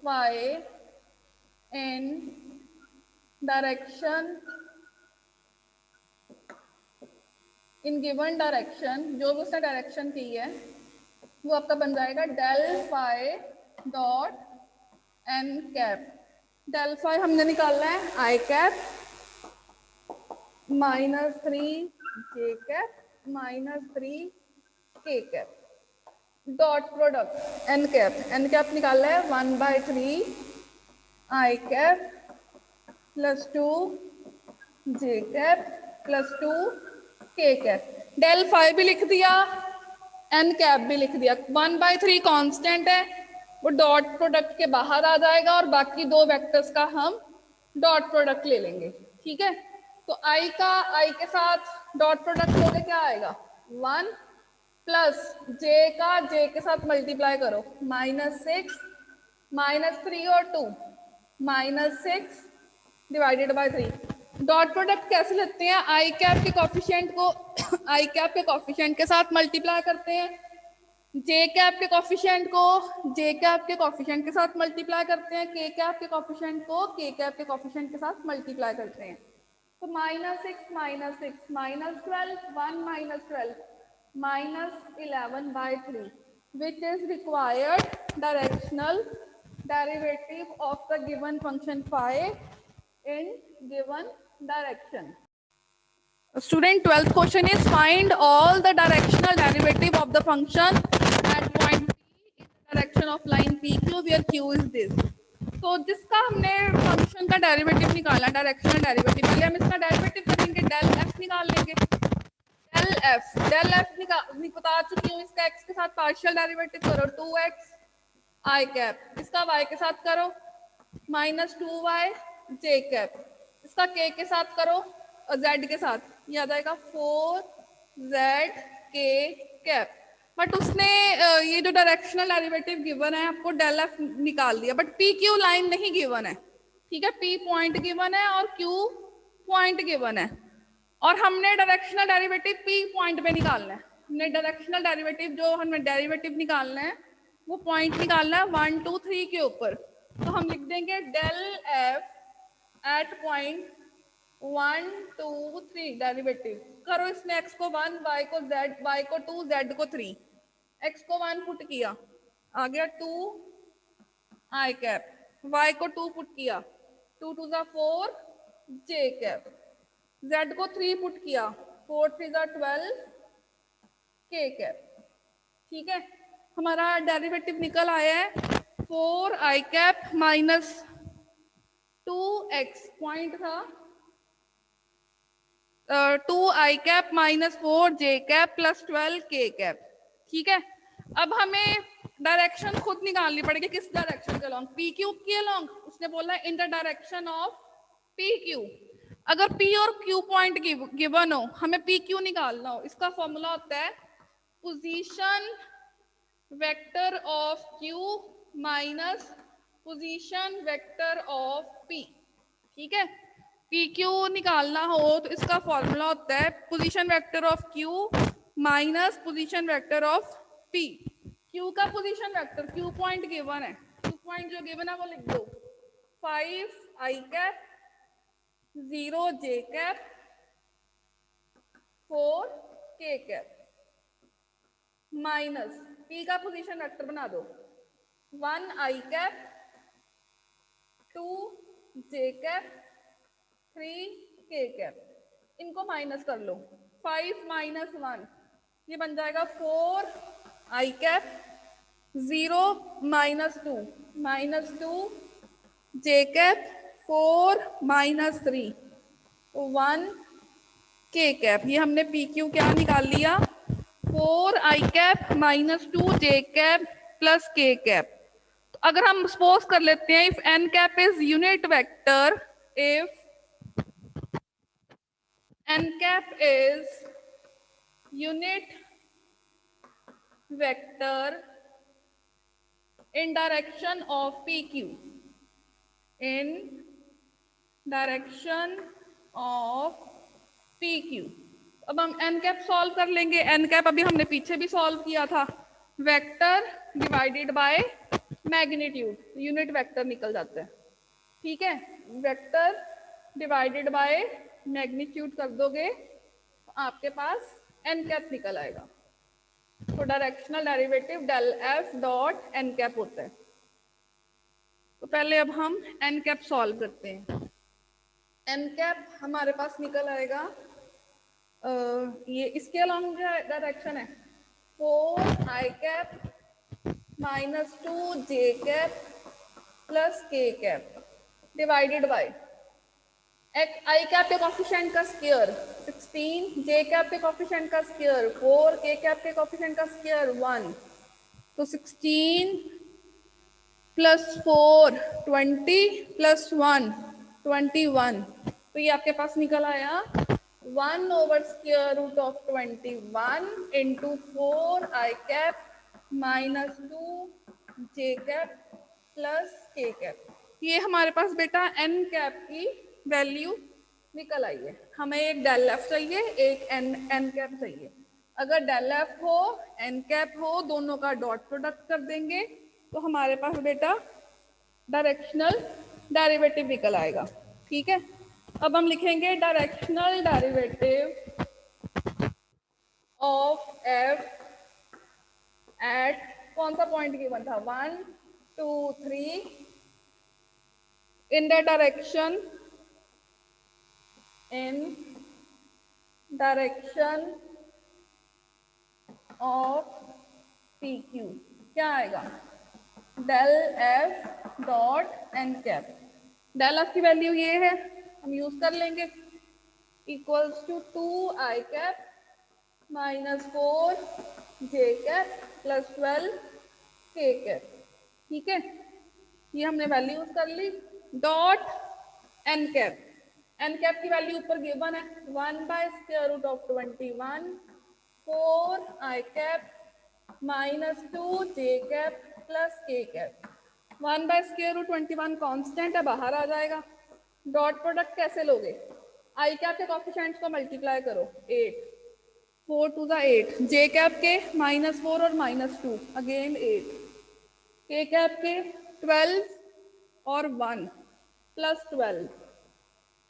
phi in direction, in given direction, जो भी उसने डायरेक्शन की है वो आपका बन जाएगा del phi dot n cap। del phi हमने निकालना है i cap -3 j cap -3 k cap, dot product n cap निकालना है 1/3 i cap +2 j cap +2 k cap. Del phi भी लिख दिया, n कैप भी लिख दिया, 1/3 कांस्टेंट है, वो डॉट प्रोडक्ट के बाहर आ जाएगा और बाकी दो वेक्टर्स का हम डॉट प्रोडक्ट ले लेंगे, ठीक है। तो i का i के साथ डॉट प्रोडक्ट लोगे, क्या आएगा 1 प्लस j का j के साथ मल्टीप्लाई करो -6 -3 और 2 -6 डिवाइडेड बाय 3। डॉट प्रोडक्ट कैसे लेते हैं, i कैप के कोफिशिएंट को i कैप के कोफिशिएंट के साथ मल्टीप्लाई करते हैं, j कैप के कोफिशिएंट को j कैप के कोफिशिएंट के साथ मल्टीप्लाई करते हैं, k कैप के कोफिशिएंट को k कैप के कोफिशिएंट के साथ मल्टीप्लाई करते हैं। तो -6 -6 -12 1 -12 -11/3 which is required directional derivative of the given function phi in given direction. Student, 12th question is find all the directional derivative of the function at point P in the direction of line PQ where Q is this. तो जिसका हमने फंक्शन का डेरिवेटिव निकाला, डायरेक्शनल डेरिवेटिव, पहले हम इसका डेरिवेटिव करेंगे, डेल एफ निकाल लेंगे। डेल एफ बता चुकी हूँ, इसका एक्स के साथ पार्शियल डेरिवेटिव करो 2x i कैप, इसका y के साथ करो -2y j कैप, इसका k के साथ करो और z के साथ, ये आ जाएगा 4z k कैप। बट उसने ये जो डायरेक्शनल डेरिवेटिव गिवन है आपको डेल एफ निकाल दिया, बट पी क्यू लाइन नहीं गिवन है, ठीक है, पी पॉइंट गिवन है और क्यू पॉइंट गिवन है, और हमने डायरेक्शनल डेरिवेटिव पी पॉइंट पे निकालना है। हमने डायरेक्शनल डेरिवेटिव, जो हमें डेरिवेटिव निकालना है वो पॉइंट निकालना है 1 2 3 के ऊपर। तो हम लिख देंगे del f at point 1 2 3 derivative करो। इसमें x को 1, y को z, y को 2, z को 3। x को 1 पुट किया, आ गया 2 आई कैप, y को 2 पुट किया, 2 2 जा 4 j कैप, z को 3 पुट किया, 4 3 जा 12 k कैप। ठीक है, हमारा डेरिवेटिव निकल आया है 4 i cap minus 2x, point था 2 i cap minus 4 j cap plus 12 k cap. ठीक है, अब हमें डायरेक्शन खुद निकालनी पड़ेगी, किस डायरेक्शन के अलोंग, पी क्यू के अलोंग। उसने बोला इन the direction of p Q. अगर पी और क्यू पॉइंट गिवन हो, हमें पी क्यू निकालना हो, इसका फॉर्मूला होता है position vector of q minus position vector of P. ठीक है, पी क्यू निकालना हो तो इसका फॉर्मूला होता है position vector of q minus position vector of p. Q का position vector, q point given है, क्यू पॉइंट जो गिवन है वो लिख दो 5 आई कैप 0 जे cap 4 k cap minus P का पोजीशन वेक्टर बना दो 1 आई कैप 2 जे कैप 3 के कैप। इनको माइनस कर लो, 5 माइनस 1 ये बन जाएगा 4 i cap 0 minus 2 j cap 4 minus 3 1 के कैप। ये हमने पी क्यू क्या निकाल लिया 4 i cap minus 2 j cap plus k cap. तो अगर हम सपोज कर लेते हैं if n cap is unit vector, if n cap is unit vector in direction of PQ, in direction of PQ। अब हम n कैप सॉल्व कर लेंगे। n कैप अभी हमने पीछे भी सॉल्व किया था, vector divided by magnitude, unit vector निकल जाता है। ठीक है, वेक्टर डिवाइडेड बाय मैग्नीट्यूड कर दोगे तो आपके पास एन कैप निकल आएगा। तो directional derivative del f dot n cap होता है। तो पहले अब हम एन कैप सॉल्व करते हैं। एन कैप हमारे पास निकल आएगा ये इसके अलोंग डायरेक्शन है 4 i cap minus 2 j cap plus k cap divided bye I cap के कॉफिशिएंट का स्क्वायर 16, जे कैप के कॉफिशिएंट का स्क्वायर 4, के कैप के कॉफिशिएंट का स्क्वायर 1। तो 16 प्लस 4 20 प्लस 1 21। तो ये आपके पास निकल आया 1 over square root of 21 into 4 i cap minus 2 j cap plus k cap. ये हमारे पास बेटा एन कैप की वैल्यू निकल आई है। हमें एक डेल एफ चाहिए, एक एन कैप चाहिए। अगर डेल एफ हो एन कैप हो, दोनों का डॉट प्रोडक्ट कर देंगे तो हमारे पास बेटा डायरेक्शनल डेरिवेटिव निकल आएगा। ठीक है, अब हम लिखेंगे directional derivative of f at कौन सा पॉइंट गिवन था 1 2 3 in the direction in direction of PQ। क्या आएगा del f dot n cap. Del f की वैल्यू ये है, हम यूज कर लेंगे equals to 2 i cap minus 4 j cap plus 12 k cap. ठीक है, ये हमने वैल्यू यूज कर ली। Dot n cap, n cap की वैल्यू ऊपर गिवन है 1 by square root of 21 4 i cap minus 2 j cap plus k cap. 1 by square root 21 constant है, बाहर आ जाएगा। डॉट प्रोडक्ट कैसे लोगे, आई कैप के कोएफिशिएंट्स को मल्टीप्लाई करो 8, 4 to the 8, j कैप के -4 और -2 अगेन 8, k कैप के 12 और 1 plus 12,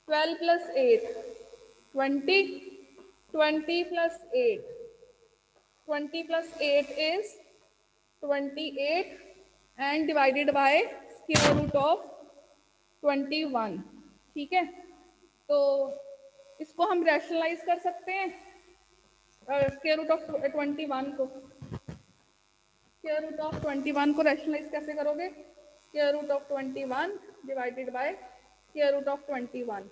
12 plus 8 20, 20 plus 8, 20 plus 8 is 28 and divided by square root of 21. ठीक है, तो इसको हम रैशनलाइज कर सकते हैं स्क्वायर रूट ऑफ 21 को। स्क्वायर रूट ऑफ 21 को रैशनलाइज कैसे करोगे? Square root of 21 divided by square root of 21,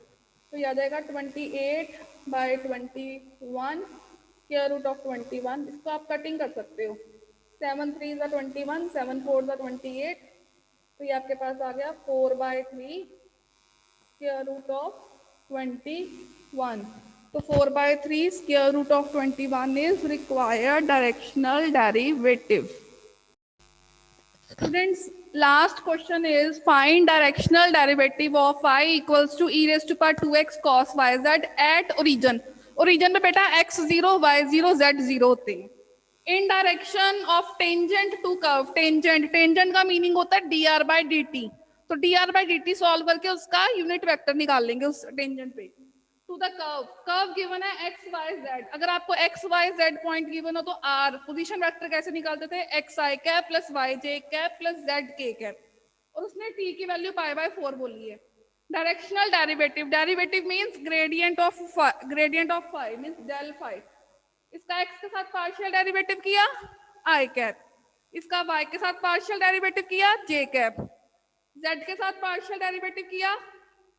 तो याद आएगा 28 बाय 21 स्क्वायर रूट ऑफ 21। इसको आप कटिंग कर सकते हो, 7 3 ज़ा 21, 7 4 ज़ा 28, तो ये आपके पास आ गया 4/3 स्क्वायर रूट ऑफ 21। तो 4/3 square root of 21 is required directional derivative. Students, last question is find directional derivative of y equals to e raised to power 2x cos yz at origin. Origin पे बेटा x0, y0, z0 होते हैं. In direction of tangent to curve. Tangent का मीनिंग होता है dr/dt. तो dr/dt सॉल्व करके उसका यूनिट वेक्टर निकाल लेंगे उस टेंजेंट पे। टू द कर्व गिवन है एक्स वाई जेड। अगर आपको x y z point given हो तो आर पोजीशन वेक्टर कैसे निकालते थे? X i cap plus y j cap plus z k cap, और उसने टी की वैल्यू π/4 बोली है। Directional derivative, derivative means gradient of phi means del phi. इसका एक्स के साथ पार्शियल डेरिवेटिव किया आई कैप, इसका वाई के साथ पार्शियल डेरिवेटिव किया जे कैप, जेड के साथ पार्शियल डेरिवेटिव किया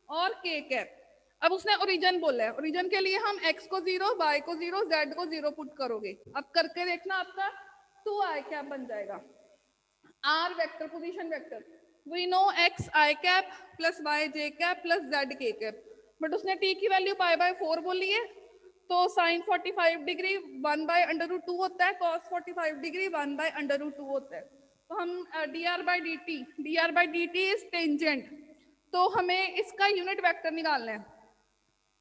और के कैप। अब उसने ओरिजिन बोला है, ओरिजिन के लिए हम x को 0, y को 0, z को 0 पुट करोगे। अब करके देखना आपका 2i कैप बन जाएगा। r vector position vector, we know x i cap plus y j cap plus z k cap, but उसने t की वैल्यू π/4 बोली है, तो sin 45 डिग्री 1/√2 होता है, cos 45 डिग्री 1/√2 होता है। तो हम dr/dt इज टेंजेंट, तो हमें इसका यूनिट वेक्टर निकालना है।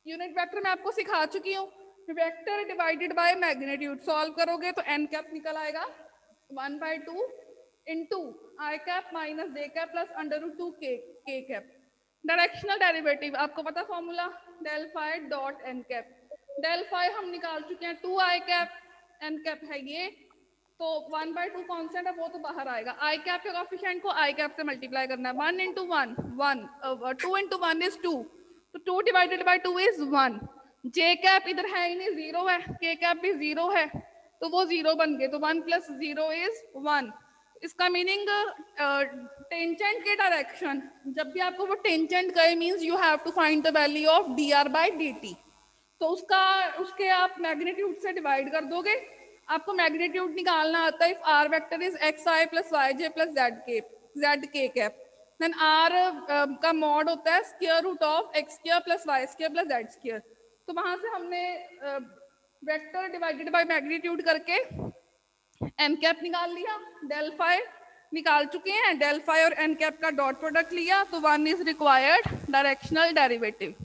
यूनिट वेक्टर मैं आपको सिखा चुकी हूँ, vector divided by magnitude. Solve करोगे तो n कैप निकल आएगा 1/2 into i cap minus j cap plus √2 k cap. Directional derivative आपको पता formula del phi dot n cap. Del phi हम निकाल चुके हैं 2i कैप, एन कैप है ये, तो 1/2 कॉन्स्टेंट है वो तो बाहर आएगा। आई कैप के कोएफिशिएंट को आई कैप से मल्टीप्लाई करना है। 1 × 1 1, 2 × 1 इज 2, तो 2 divided by 2 is 1। J cap इधर है ही नहीं, 0 है, के कैप भी 0 है, तो वो 0 बन गए, तो 1 + 0 इज 1। इसका मीनिंग टेंजेंट के डायरेक्शन, जब भी आपको वो टेंजेंट गए means you have to find the value of dr/dt, तो उसके आप मैग्नीट्यूड से डिवाइड कर दोगे, आपको मैग्नीट्यूड निकालना आता है। If r vector is xi plus yj plus zk cap, then r का मॉड होता है square root of x² plus y² plus z²। तो वहां से हमने वेक्टर डिवाइडेड बाय मैग्नीट्यूड करके n कैप निकाल लिया, डेल फाई निकाल चुके हैं, डेल फाई और n कैप का डॉट प्रोडक्ट लिया, तो 1 इज रिक्वायर्ड डायरेक्शनल डेरिवेटिव।